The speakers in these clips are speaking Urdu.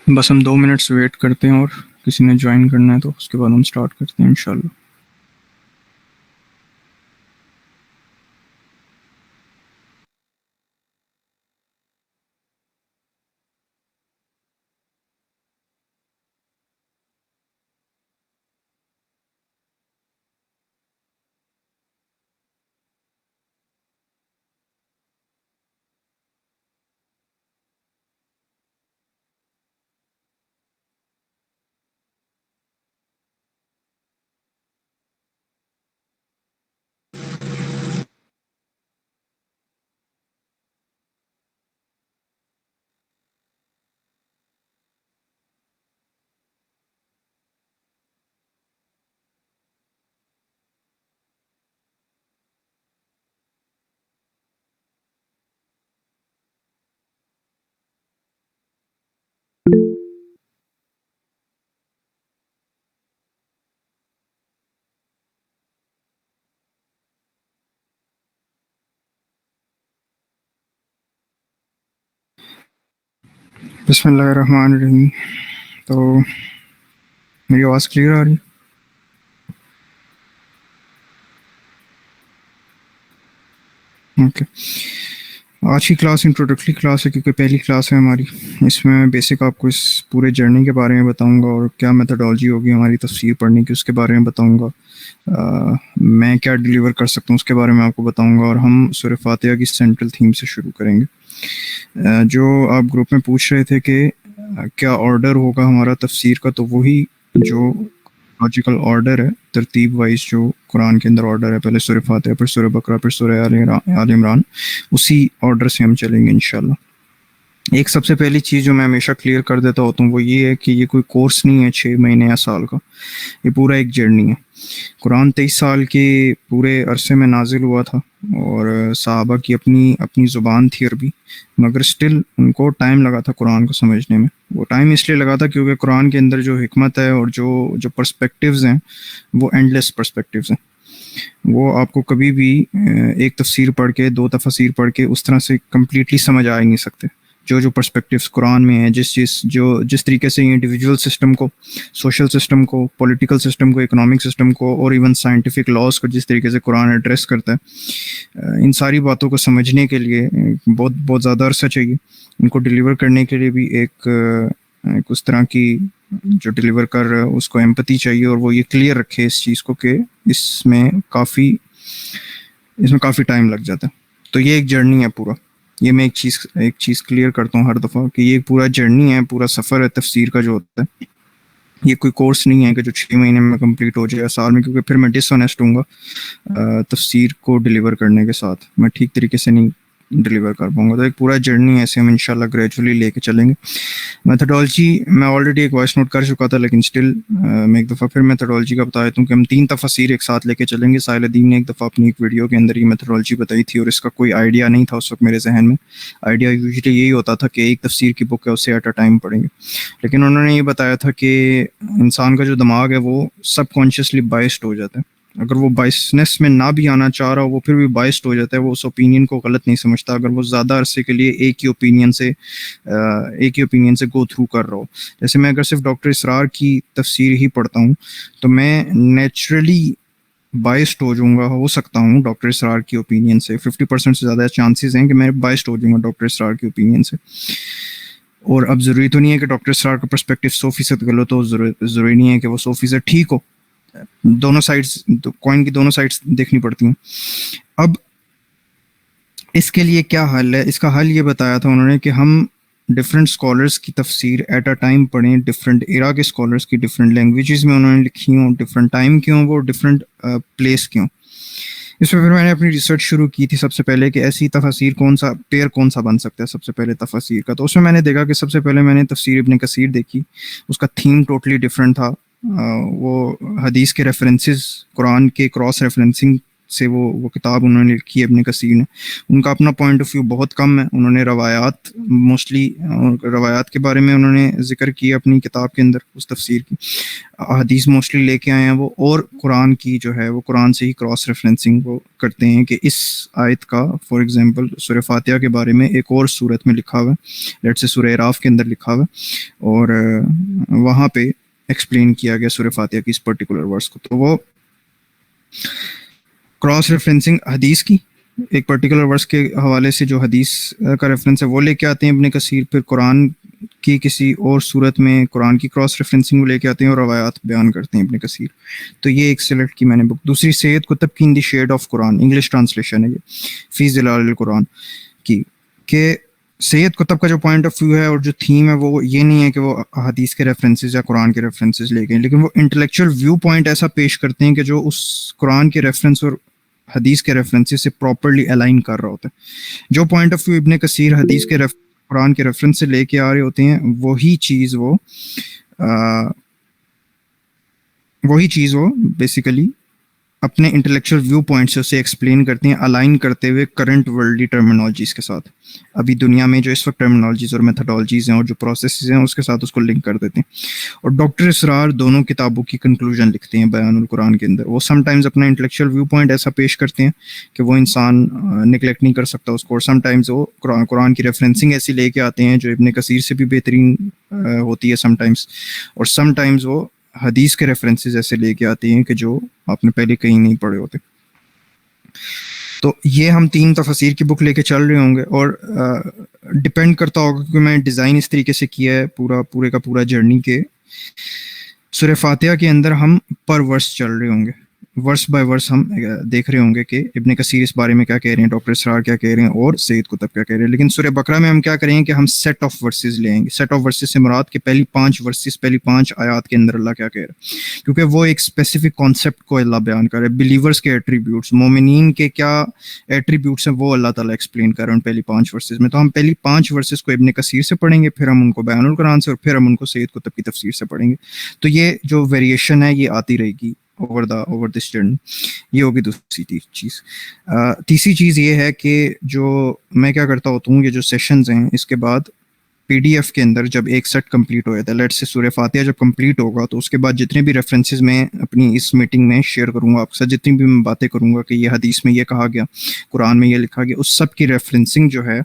بس ہم 2 منٹس ویٹ کرتے ہیں اور کسی نے جوائن کرنا ہے تو اس کے بعد ہم سٹارٹ کرتے ہیں انشاءاللہ. بسم اللہ الرحمن الرحیم. تو میری آواز کلیئر آ رہی ہے؟ اوکے. آج کی کلاس انٹروڈکٹری کلاس ہے کیونکہ پہلی کلاس ہے ہماری. اس میں بیسک آپ کو اس پورے جرنی کے بارے میں بتاؤں گا اور کیا میتھڈالوجی ہوگی ہماری تفسیر پڑھنے کی اس کے بارے میں بتاؤں گا. میں کیا ڈیلیور کر سکتا ہوں اس کے بارے میں آپ کو بتاؤں گا اور ہم سورہ فاتحہ کی سینٹرل تھیم سے شروع کریں گے. جو آپ گروپ میں پوچھ رہے تھے کہ کیا آرڈر ہوگا ہمارا تفسیر کا، تو وہی جو لاجیکل آرڈر ہے، ترتیب وائز جو قرآن کے اندر آرڈر ہے، پہلے سورہ فاتحہ پھر سورہ بقرہ پھر سورہ آل عمران، اسی آرڈر سے ہم چلیں گے انشاءاللہ. ایک سب سے پہلی چیز جو میں ہمیشہ کلیئر کر دیتا ہوتا ہوں وہ یہ ہے کہ یہ کوئی کورس نہیں ہے 6 مہینے یا سال کا، یہ پورا ایک جرنی ہے. قرآن 23 سال کے پورے عرصے میں نازل ہوا تھا اور صحابہ کی اپنی زبان تھی عربی، مگر سٹل ان کو ٹائم لگا تھا قرآن کو سمجھنے میں. وہ ٹائم اس لیے لگا تھا کیونکہ قرآن کے اندر جو حکمت ہے اور جو پرسپیکٹیوز ہیں وہ اینڈ لیس پرسپیکٹیوز ہیں. وہ آپ کو کبھی بھی ایک تفسیر پڑھ کے 2 تفاسیر پڑھ کے اس طرح سے کمپلیٹلی سمجھ آ ہی نہیں سکتے. جو پرسپیکٹیوز قرآن میں ہیں، جس طریقے سے انڈیویجول سسٹم کو، سوشل سسٹم کو، پولیٹیکل سسٹم کو، اکنامک سسٹم کو اور ایون سائنٹیفک لاز کو جس طریقے سے قرآن ایڈریس کرتا ہے، ان ساری باتوں کو سمجھنے کے لیے بہت زیادہ عرصہ چاہیے. ان کو ڈیلیور کرنے کے لیے بھی ایک اس طرح کی جو ڈیلیور کر رہا ہے اس کو ایمپتھی چاہیے، اور وہ یہ کلیئر رکھے اس چیز کو کہ اس میں کافی ٹائم لگ جاتا ہے. تو یہ ایک جرنی ہے پورا. یہ میں ایک چیز کلیئر کرتا ہوں ہر دفعہ کہ یہ پورا جرنی ہے، پورا سفر ہے تفسیر کا جو ہوتا ہے. یہ کوئی کورس نہیں ہے کہ جو 6 مہینے میں کمپلیٹ ہو جائے سال میں، کیونکہ پھر میں ڈس آنیسٹ ہوں گا تفسیر کو ڈیلیور کرنے کے ساتھ. میں ٹھیک طریقے سے نہیں ڈیلیور کر پاؤں گا. تو ایک پورا جرنی ایسے ہم انشاءاللہ گریجولی لے کے چلیں گے. میتھڈالوجی میں آلریڈی ایک وائس نوٹ کر چکا تھا، لیکن سٹل میں ایک دفعہ پھر میتھڈالوجی کا بتا دیتا ہوں کہ ہم 3 تفاسیر ایک ساتھ لے کے چلیں گے. ساحل الدین نے ایک دفعہ اپنی ایک ویڈیو کے اندر یہ میتھڈالوجی بتائی تھی اور اس کا کوئی آئیڈیا نہیں تھا اس وقت میرے ذہن میں. آئیڈیا یوزلی یہی ہوتا تھا کہ ایک تفسیر کی بک ہے اسے ایٹ اے ٹائم پڑھیں گے، لیکن انہوں نے یہ بتایا تھا کہ انسان کا جو دماغ ہے وہ سب کانشیسلی بائسڈ ہو جاتا ہے. اگر وہ بائسنس میں نہ بھی آنا چاہ رہا ہو وہ پھر بھی بائسڈ ہو جاتا ہے. وہ اس اوپینین کو غلط نہیں سمجھتا اگر وہ زیادہ عرصے کے لیے ایک ہی اوپینین سے گو تھرو کر رہا ہو. جیسے میں اگر صرف ڈاکٹر اسرار کی تفسیر ہی پڑھتا ہوں تو میں نیچرلی بائسڈ ہو سکتا ہوں ڈاکٹر اسرار کی اوپینین سے. 50% سے زیادہ چانسز ہیں کہ میں بائسڈ ہو جاؤں گا ڈاکٹر اسرار کی اوپینین سے. اور اب ضروری تو نہیں ہے کہ ڈاکٹر اسرار کا پرسپیکٹیو 100% غلط ہو، ضروری نہیں ہے کہ وہ 100% ٹھیک ہو. دونوں سائڈس کوائن کی دونوں سائڈس دیکھنی پڑتی ہیں. اب اس کے لیے کیا حل ہے؟ اس کا حل یہ بتایا تھا انہوں نے کہ ہم ڈفرینٹ اسکالرس کی تفسیر ایٹ اے ٹائم پڑھیں. ڈفرینٹ ایرا کے اسکالرس کی ڈفرینٹ لینگویجز میں انہوں نے لکھی ہوں، ڈفرینٹ ٹائم کی ہوں، وہ ڈفرینٹ پلیس کی ہوں. اس میں پھر میں نے اپنی ریسرچ شروع کی تھی سب سے پہلے کہ ایسی تفاسیر کون سا بن سکتا ہے سب سے پہلے تفاسیر کا. تو اس میں نے دیکھا کہ سب سے پہلے میں نے تفسیر ابن کثیر دیکھی. اس کا تھیم ٹوٹلی ڈفرینٹ تھا. وہ حدیث کے ریفرنسز قرآن کے کراس ریفرنسنگ سے وہ کتاب انہوں نے لکھی ہے ابن کثیر نے. ان کا اپنا پوائنٹ آف ویو بہت کم ہے. انہوں نے روایات موسٹلی روایات کے بارے میں انہوں نے ذکر کیا اپنی کتاب کے اندر, اس تفسیر کی. حدیث موسٹلی لے کے آئے ہیں وہ, اور قرآن کی جو ہے وہ قرآن سے ہی کراس ریفرنسنگ وہ کرتے ہیں کہ اس آیت کا فار ایگزامپل سورہ فاتحہ کے بارے میں ایک اور صورت میں لکھا ہوا ہے, لیٹ سے سورہ اعراف کے اندر لکھا ہوا ہے, اور وہاں پہ ایکسپلین کیا گیا سورہ فاتحہ کی اس پرٹیکولر ورس کو. تو وہ کراس ریفرنسنگ حدیث کی ایک پرٹیکولر ورس کے حوالے سے جو حدیث کا ریفرنس ہے وہ لے کے آتے ہیں ابن کثیر, پھر قرآن کی کسی اور صورت میں قرآن کی کراس ریفرنسنگ وہ لے کے آتے ہیں اور روایات بیان کرتے ہیں ابن کثیر. تو یہ ایک سلیکٹ کی میں نے بک. دوسری سید قطب کی in the shade of Quran, English translation ہے یہ, فی ظلال القرآن کی, کہ سید قطب کا جو پوائنٹ آف ویو ہے اور جو تھیم ہے وہ یہ نہیں ہے کہ وہ حدیث کے ریفرنسز یا قرآن کے ریفرنسز لے گئے, لیکن وہ انٹلیکچوئل ویو پوائنٹ ایسا پیش کرتے ہیں کہ جو اس قرآن کے ریفرنس اور حدیث کے ریفرنسز سے پراپرلی الائن کر رہا ہوتا ہے. جو پوائنٹ آف ویو ابن کثیر حدیث کے قرآن کے ریفرنس سے لے کے آ رہے ہوتے ہیں وہی چیز وہ بیسیکلی اپنے انٹلیکچوئل ویو پوائنٹ سے اسے ایکسپلین کرتے ہیں, الائن کرتے ہوئے کرنٹ ورلڈلی ٹرمینالوجیز کے ساتھ, ابھی دنیا میں جو اس وقت ٹرمینالوجیز اور میتھڈالوجیز ہیں اور جو پروسیسز ہیں اس کے ساتھ اس کو لنک کر دیتے ہیں. اور ڈاکٹر اسرار دونوں کتابوں کی کنکلوژن لکھتے ہیں بیان القرآن کے اندر. وہ سم ٹائمز اپنا انٹلیکچوئل ویو پوائنٹ ایسا پیش کرتے ہیں کہ وہ انسان نگلیکٹ نہیں کر سکتا اس کو, اور سم ٹائمز وہ قرآن کی ریفرنسنگ ایسی لے کے آتے ہیں جو ابن کثیر سے بھی بہترین ہوتی ہے سم ٹائمز, اور سم ٹائمز وہ حدیث کے ریفرنسز ایسے لے کے آتے ہیں کہ جو آپ نے پہلے کہیں نہیں پڑھے ہوتے. تو یہ ہم 3 تفاسیر کی بک لے کے چل رہے ہوں گے, اور ڈپینڈ کرتا ہوگا کہ میں ڈیزائن اس طریقے سے کیا ہے پورے کا پورا جرنی کے سورہ فاتحہ کے اندر ہم پر ورس چل رہے ہوں گے, ورس بائی ورس ہم دیکھ رہے ہوں گے کہ ابن کثیر اس بارے میں کیا کہہ رہے ہیں, ڈاکٹر اسرار کیا کہہ رہے ہیں, اور سید قطب کیا کہہ رہے ہیں. لیکن سورہ بقرہ میں ہم کیا کریں گے کہ ہم سیٹ آف ورسز لیں گے. سیٹ آف ورسز سے مراد کہ پہلی 5 ورسز, پہلی 5 آیات کے اندر اللہ کیا کہہ رہا ہے, کیونکہ وہ ایک اسپیسیفک کانسیپٹ کو اللہ بیان کر رہا ہے. بلیورز کے ایٹریبیوٹس, مومنین کے کیا ایٹریبیوٹس ہیں وہ اللہ تعالیٰ ایکسپلین کر رہے ہیں پہلی 5 ورسز میں. تو ہم پہلی 5 ورسز کو ابن کثیر سے پڑھیں گے, پھر ہم ان کو بیان القرآن سے, اور پھر ہم ان کو سید قطب کی تفسیر سے پڑھیں گے. تو یہ جو ویریشن ہے یہ آتی رہے گی اوور دس جرنی. یہ ہوگی دوسری چیز. تیسری چیز یہ ہے کہ جو میں کیا کرتا ہوتا ہوں, یہ جو سیشنز ہیں اس کے بعد پی ڈی ایف کے اندر جب ایک سیٹ کمپلیٹ ہو جاتا ہے, لیٹ سے سورہ فاتحہ جب کمپلیٹ ہوگا تو اس کے بعد جتنے بھی ریفرنسز میں اپنی اس میٹنگ میں شیئر کروں گا آپ کے ساتھ, جتنی بھی میں باتیں کروں گا کہ یہ حدیث میں یہ کہا گیا, قرآن میں یہ لکھا گیا, اس سب کی ریفرنسنگ جو ہے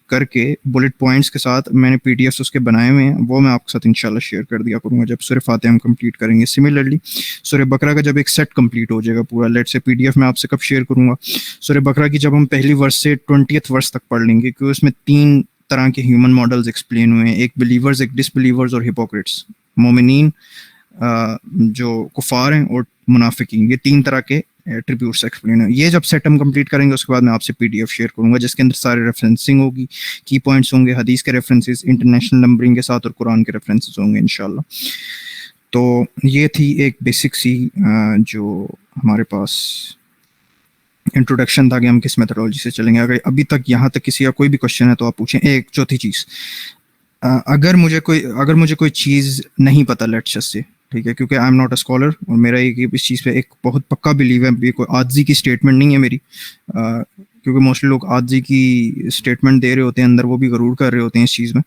کر کے بلٹ پوائنٹس کے ساتھ میں نے پی ڈی ایفs اس کے بنائے ہوئے ہیں, وہ میں آپ کے ساتھ انشاءاللہ شیئر کر دیا کروں گا جب سورہ فاتحہ ہم کمپلیٹ کریں گے. سملرلی سورہ بقرہ کا جب ایک سیٹ کمپلیٹ ہو جائے گا پورا, لیٹ سے پی ڈی ایف میں آپ سے کب شیئر کروں گا, سورہ بقرہ کی جب ہم پہلی ورس سے 20 ورس تک پڑھ لیں گے, کیونکہ اس میں 3 طرح کے ہیومن ماڈلز ایکسپلین ہوئے ہیں, ایک بلیورز, ایک ڈس بلیورز اور ہپوکریٹس. مومنین جو کفار ہیں اور منافقین, یہ 3 طرح کے ایٹریبیوٹس ایکسپلین ہیں. یہ جب سیٹ ہم کمپلیٹ کریں گے اس کے بعد میں آپ سے پی ڈی ایف شیئر کروں گا جس کے اندر سارے ریفرنسنگ ہوگی, کی پوائنٹس ہوں گے, حدیث کے ریفرنسز انٹرنیشنل نمبرنگ کے ساتھ, اور قرآن کے ریفرنسز ہوں گے انشاءاللہ. تو یہ تھی ایک بیسک سی جو ہمارے پاس انٹروڈکشن تھا کہ ہم کس میتھڈالوجی سے چلیں گے. اگر ابھی تک یہاں تک کسی کا کوئی بھی کوشچن ہے تو آپ پوچھیں. ایک چوتھی چیز, اگر مجھے کوئی چیز نہیں پتہ لیٹس سے, ٹھیک ہے, کیونکہ I am not a scholar, اور میرا اس چیز پہ ایک بہت پکا بلیو ہے, یہ کوئی عاجزی کی اسٹیٹمنٹ نہیں ہے میری, کیونکہ موسٹلی لوگ عاجزی کی اسٹیٹمنٹ دے رہے ہوتے ہیں اندر, وہ بھی غرور کر رہے ہوتے ہیں اس چیز میں,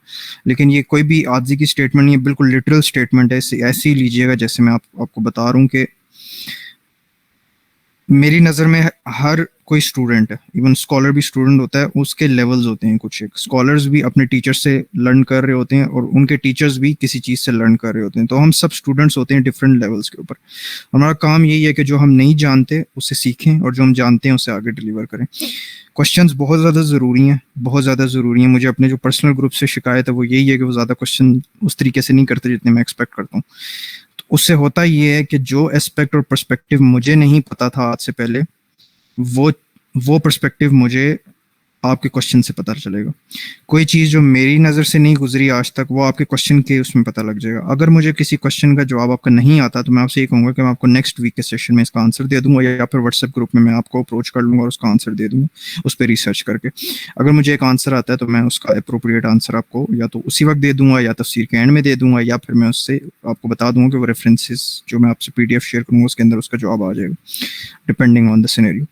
لیکن یہ کوئی بھی عاجزی کی اسٹیٹمنٹ نہیں ہے, بالکل لٹرل اسٹیٹمنٹ ہے. ایسے ہی لیجیے گا جیسے میں آپ کو بتا رہا ہوں کہ میری نظر میں ہر کوئی اسٹوڈنٹ ہے, ایون اسکالر بھی اسٹوڈنٹ ہوتا ہے, اس کے لیولز ہوتے ہیں کچھ. ایک اسکالرز بھی اپنے ٹیچر سے لرن کر رہے ہوتے ہیں, اور ان کے ٹیچرز بھی کسی چیز سے لرن کر رہے ہوتے ہیں. تو ہم سب اسٹوڈنٹس ہوتے ہیں ڈفرینٹ لیولز کے اوپر. ہمارا کام یہی ہے کہ جو ہم نہیں جانتے اسے سیکھیں, اور جو ہم جانتے ہیں اسے آگے ڈلیور کریں. کوشچنز بہت زیادہ ضروری ہیں, بہت زیادہ ضروری ہیں. مجھے اپنے جو پرسنل گروپ سے شکایت ہے وہ یہی ہے کہ وہ زیادہ کوشچن اس طریقے سے نہیں کرتے جتنے میں ایکسپیکٹ کرتا ہوں. اس سے ہوتا یہ ہے کہ جو اسپیکٹ اور پرسپیکٹیو مجھے نہیں پتا تھا آج سے پہلے, وہ پرسپیکٹیو مجھے آپ کے کوشچن سے پتہ چلے گا. کوئی چیز جو میری نظر سے نہیں گزری آج تک وہ آپ کے کوشچن کے اس میں پتہ لگ جائے گا. اگر مجھے کسی کوشچن کا جواب آپ کا نہیں آتا تو میں آپ سے یہ کہوں گا کہ میں آپ کو نیکسٹ ویک کے سیشن میں اس کا آنسر دے دوں گا, یا پھر واٹس ایپ گروپ میں آپ کو اپروچ کر لوں گا اور اس کا آنسر دے دوں گا اس پہ ریسرچ کر کے. اگر مجھے ایک آنسر آتا ہے تو میں اس کا اپروپریٹ آنسر آپ کو یا تو اسی وقت دے دوں گا, یا تفسیر کے اینڈ میں دے دوں گا, یا پھر میں اس سے آپ کو بتا دوں گا کہ وہ ریفرنسز جو میں آپ سے پی ڈی ایف شیئر کروں گا اس کے اندر اس کا جواب آ جائے گا, ڈپینڈنگ آن دا سینیریو.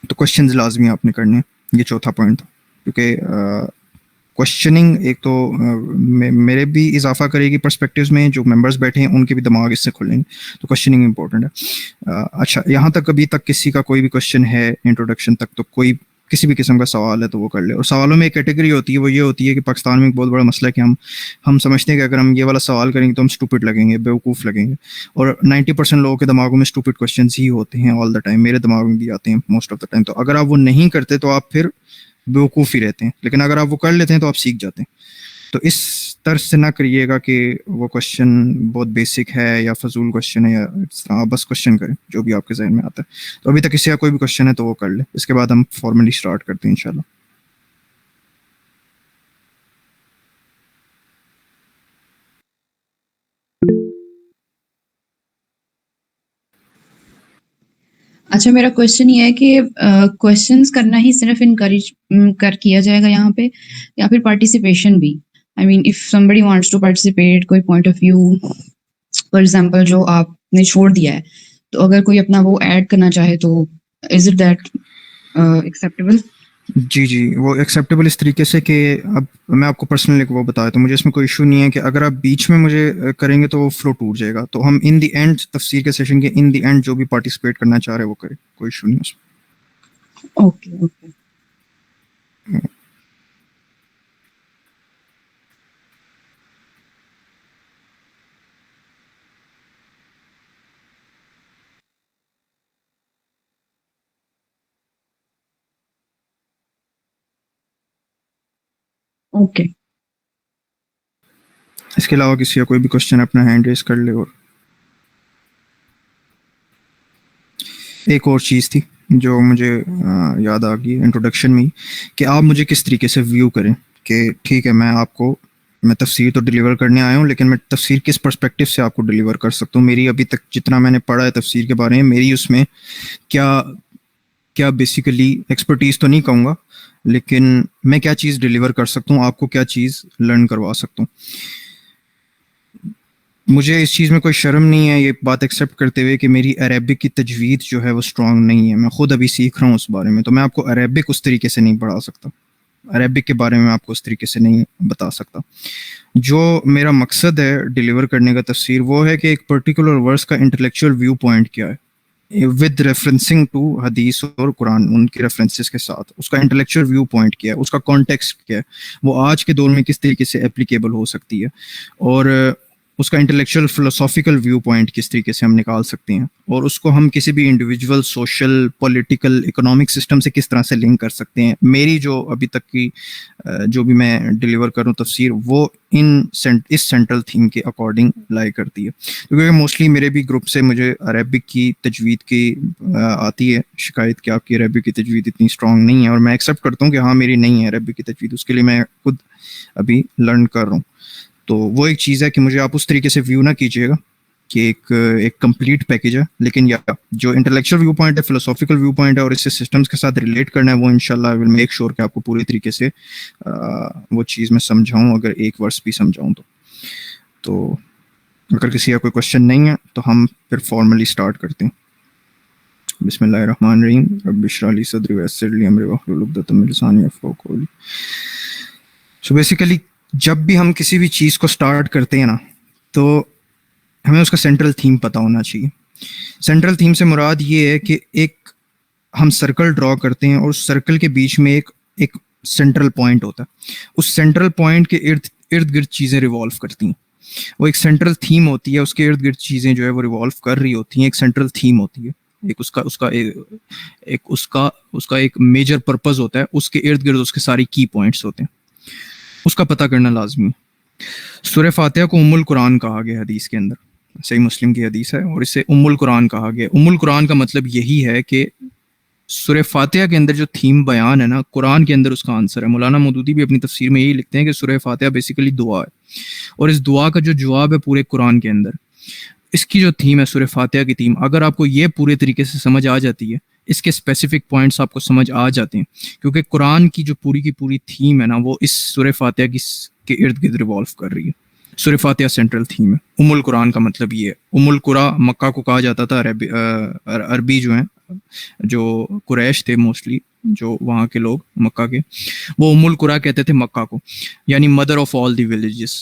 تو کوشچنز لازمی آپ نے کرنے ہیں. یہ چوتھا پوائنٹ تھا, کیونکہ کوشچننگ ایک تو میرے بھی اضافہ کرے گی پرسپیکٹیوز میں, جو ممبرز بیٹھے ہیں ان کے بھی دماغ اس سے کھلیں گے, تو کوشچننگ امپورٹنٹ ہے. اچھا, یہاں تک ابھی تک کسی کا کوئی بھی کوشچن ہے انٹروڈکشن تک, تو کوئی کسی بھی قسم کا سوال ہے تو وہ کر لے. اور سوالوں میں ایک کیٹیگری ہوتی ہے, وہ یہ ہوتی ہے کہ پاکستان میں ایک بہت بڑا مسئلہ ہے کہ ہم سمجھتے ہیں کہ اگر ہم یہ والا سوال کریں گے تو ہم اسٹوپڈ لگیں گے, بیوقوف لگیں گے. اور 90% لوگوں کے دماغوں میں اسٹوپڈ کوشچنس ہی ہوتے ہیں آل دا ٹائم, میرے دماغ میں بھی آتے ہیں موسٹ آف دا ٹائم. تو اگر آپ وہ نہیں کرتے تو آپ پھر بیوقوف ہی رہتے ہیں, لیکن اگر آپ وہ کر لیتے ہیں تو آپ سیکھ جاتے ہیں. تو اس طرز سے نہ کریے گا کہ وہ کوشچن بہت بیسک ہے یا فضول کوشچن ہے یا اس طرح, آپ بس کوشچن کریں جو بھی آپ کے ذہن میں آتا ہے. تو ابھی تک کسی کا کوئی بھی کوشچن ہے تو وہ کر لیں, اس کے بعد ہم فارملی اسٹارٹ کرتے ہیں انشاءاللہ. اچھا, میرا کوشچن یہ ہے کہ کوشچنس کرنا ہی صرف انکریج کر کیا جائے گا یہاں پہ, یا پھر پارٹیسپیشن بھی؟ I mean if somebody wants to participate, کوئی point of view for example جو آپ نے چھوڑ دیا ہے, تو اگر کوئی اپنا وہ ایڈ کرنا چاہے تو از اٹ دیٹ ایکسیپٹیبل؟ جی, وہ ایکسیپٹیبل اس طریقے سے کہ اب میں آپ کو پرسنلی وہ بتایا تو مجھے اس میں کوئی ایشو نہیں ہے کہ اگر آپ بیچ میں مجھے کریں گے تو وہ فلو ٹوٹ جائے گا. تو ہم ان دی اینڈ تفسیر کے سیشن کے ان دی اینڈ جو بھی پارٹیسپیٹ کرنا چاہ رہے وہ کرے, کوئی ایشو نہیں ہے اس میں. Okay okay. اوکے. اس کے علاوہ کسی کا کوئی بھی کوشچن اپنا ہینڈ ریز کر لے. اور ایک اور چیز تھی جو مجھے یاد آ گئی انٹروڈکشن میں, کہ آپ مجھے کس طریقے سے ویو کریں. کہ ٹھیک ہے, میں تفسیر تو ڈیلیور کرنے آیا ہوں, لیکن میں تفسیر کس پرسپیکٹیو سے آپ کو ڈیلیور کر سکتا ہوں. میری ابھی تک جتنا میں نے پڑھا ہے تفسیر کے بارے میں, میری اس میں کیا بیسیکلی ایکسپرٹیز تو نہیں کہوں گا, لیکن میں کیا چیز ڈیلیور کر سکتا ہوں, آپ کو کیا چیز لرن کروا سکتا ہوں. مجھے اس چیز میں کوئی شرم نہیں ہے یہ بات ایکسیپٹ کرتے ہوئے کہ میری عربک کی تجوید جو ہے وہ اسٹرانگ نہیں ہے. میں خود ابھی سیکھ رہا ہوں اس بارے میں, تو میں آپ کو عربک اس طریقے سے نہیں پڑھا سکتا, عربک کے بارے میں آپ کو اس طریقے سے نہیں بتا سکتا. جو میرا مقصد ہے ڈیلیور کرنے کا تفسیر, وہ ہے کہ ایک پرٹیکولر ورس کا انٹلیکچوئل ویو پوائنٹ کیا ہے ود ریفرنسنگ ٹو حدیث اور قرآن, ان کی ریفرنسز کے ساتھ اس کا انٹلیکچوئل ویو پوائنٹ کیا ہے, اس کا کانٹیکسٹ کیا ہے, وہ آج کے دور میں کس طریقے سے اپلیکیبل ہو سکتی ہے, اور اس کا انٹلیکچوئل فلسافیکل ویو پوائنٹ کس طریقے سے ہم نکال سکتے ہیں, اور اس کو ہم کسی بھی individual social political economic system سے کس طرح سے لنک کر سکتے ہیں. میری جو ابھی تک کی جو بھی میں ڈیلیور کروں تفسیر, وہ اس سینٹرل تھیم کے اکارڈنگ لائی کرتی ہے. کیونکہ موسٹلی میرے بھی گروپ سے مجھے عربک کی تجوید کی آتی ہے شکایت کہ آپ کی عربک کی تجوید اتنی اسٹرانگ نہیں ہے, اور میں ایکسیپٹ کرتا ہوں کہ ہاں میری نہیں ہے عربک کی تجوید, اس کے لیے میں خود ابھی لرن کر رہا ہوں. تو وہ ایک چیز ہے کہ مجھے آپ اس طریقے سے ویو نہ کیجیے گا کہ ایک کمپلیٹ پیکیج ہے, لیکن یا جو انٹلیکچوئل ویو پوائنٹ ہے, فلسافیکل ویو پوائنٹ ہے, اور اس سے سسٹمز کے ساتھ ریلیٹ کرنا ہے, وہ انشاءاللہ آئی ول میک شیور کہ آپ کو پوری طریقے سے وہ چیز میں سمجھاؤں, اگر ایک ورس بھی سمجھاؤں تو اگر کسی کا کوئی کوشچن نہیں ہے تو ہم پھر فارملی اسٹارٹ کرتے ہیں. بسم اللہ الرحمن الرحیم. رب اشرح لی صدری ویسر لی امری واحلل عقدۃ من لسانی یفقہوا قولی. سو بیسیکلی جب بھی ہم کسی بھی چیز کو سٹارٹ کرتے ہیں نا, تو ہمیں اس کا سینٹرل تھیم پتہ ہونا چاہیے. سینٹرل تھیم سے مراد یہ ہے کہ ایک ہم سرکل ڈرا کرتے ہیں, اور اس سرکل کے بیچ میں ایک سینٹرل پوائنٹ ہوتا ہے. اس سینٹرل پوائنٹ کے ارد گرد چیزیں ریوالو کرتی ہیں. وہ ایک سینٹرل تھیم ہوتی ہے, اس کے ارد گرد چیزیں جو ہے وہ ریوالو کر رہی ہوتی ہیں. ایک سینٹرل تھیم ہوتی ہے, اس کا ایک میجر پرپز ہوتا ہے, اس کے ارد گرد اس کے سارے کی پوائنٹس ہوتے ہیں. اس کا پتہ کرنا لازمی ہے. سورہ فاتحہ کو ام القرآن کہا گیا حدیث کے اندر, صحیح مسلم کی حدیث ہے, اور اسے ام القرآن کہا گیا. ام القرآن کا مطلب یہی ہے کہ سورہ فاتحہ کے اندر جو تھیم بیان ہے نا, قرآن کے اندر اس کا آنسر ہے. مولانا مودودی بھی اپنی تفسیر میں یہی لکھتے ہیں کہ سورہ فاتحہ بیسیکلی دعا ہے, اور اس دعا کا جو جواب ہے پورے قرآن کے اندر. اس کی جو تھیم ہے سورہ فاتحہ کی تھیم, اگر آپ کو یہ پورے طریقے سے سمجھ آ جاتی ہے, اس کے اسپیسیفک پوائنٹس آپ کو سمجھ آ جاتے ہیں, کیونکہ قرآن کی جو پوری کی پوری تھیم ہے نا, وہ اس سورہ فاتحہ کے ارد گرد ریوالو کر رہی ہے. سورہ فاتحہ سینٹرل تھیم ہے. ام القرآن کا مطلب یہ ہے. ام القرا مکہ کو کہا جاتا تھا, عربی جو ہیں جو قریش تھے موسٹلی جو وہاں کے لوگ مکہ کے، وہ القریٰ کہتے تھے مکہ کو، یعنی mother of all the villages.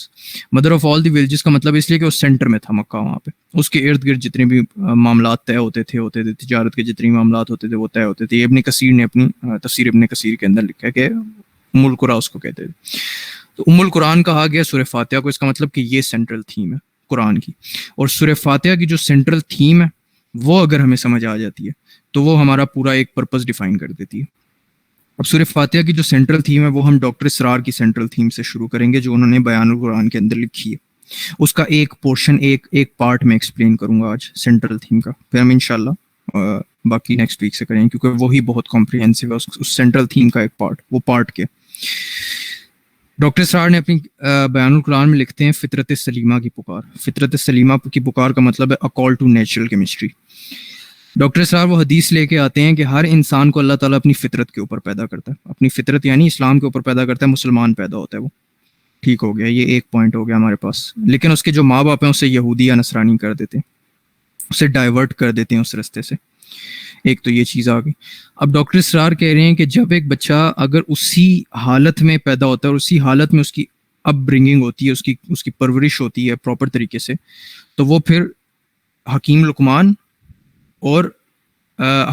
Mother of all the villages کا مطلب اس لیے کہ وہ سینٹر میں تھا مکہ، وہاں پہ اس کے ارد گرد جتنے بھی معاملات طے ہوتے تھے تجارت کے جتنے معاملات ہوتے تھے وہ طے ہوتے تھے. یہ ابن کثیر نے اپنی تفسیر ابن کثیر کے اندر لکھا ہے کہ القریٰ اس کو کہتے تھے. تو القرآن کہا گیا سورہ فاتحہ کو، اس کا مطلب کہ یہ سینٹرل تھیم ہے قرآن کی. اور سورہ فاتحہ کی جو سینٹرل تھیم ہے وہ اگر ہمیں سمجھ آ جاتی ہے تو وہ ہمارا پورا ایک پرپس ڈیفائن کر دیتی ہے. اب سورہ فاتحہ کی جو سینٹرل تھیم ہے وہ ہم ڈاکٹر اسرار کی سینٹرل تھیم سے شروع کریں گے جو انہوں نے بیان القرآن کے اندر لکھی ہے. اس کا ایک پورشن ایک پارٹ میں ایکسپلین کروں گا آج سینٹرل تھیم کا، پھر ہم انشاءاللہ باقی نیکسٹ ویک سے کریں کیونکہ وہی بہت کمپریہنسو ہے اس سینٹرل تھیم کا ایک پارٹ، وہ پارٹ کے. ڈاکٹر اسرار نے اپنی بیان القرآن میں لکھتے ہیں فطرت سلیمہ کی پکار. فطرت سلیمہ کی پکار کا مطلب ہے a call to natural chemistry. Doctor Israr وہ حدیث لے کے آتے ہیں کہ ہر انسان کو اللہ تعالیٰ اپنی فطرت کے اوپر پیدا کرتا ہے، اپنی فطرت یعنی اسلام کے اوپر پیدا کرتا ہے. مسلمان پیدا ہوتا ہے وہ، ٹھیک ہو گیا، یہ ایک پوائنٹ ہو گیا ہمارے پاس. لیکن اس کے جو ماں باپ ہیں اسے یہودی یا نصرانی کر دیتے ہیں، اسے ڈائیورٹ کر دیتے ہیں اس رستے سے. ایک تو یہ چیز آ گئی. اب ڈاکٹر اسرار کہہ رہے ہیں کہ جب ایک بچہ اگر اسی حالت میں پیدا ہوتا ہے اور اسی حالت میں اس کی اپ برنگنگ ہوتی ہے، اس کی پرورش ہوتی ہے پراپر طریقے سے، تو وہ پھر حکیم لقمان اور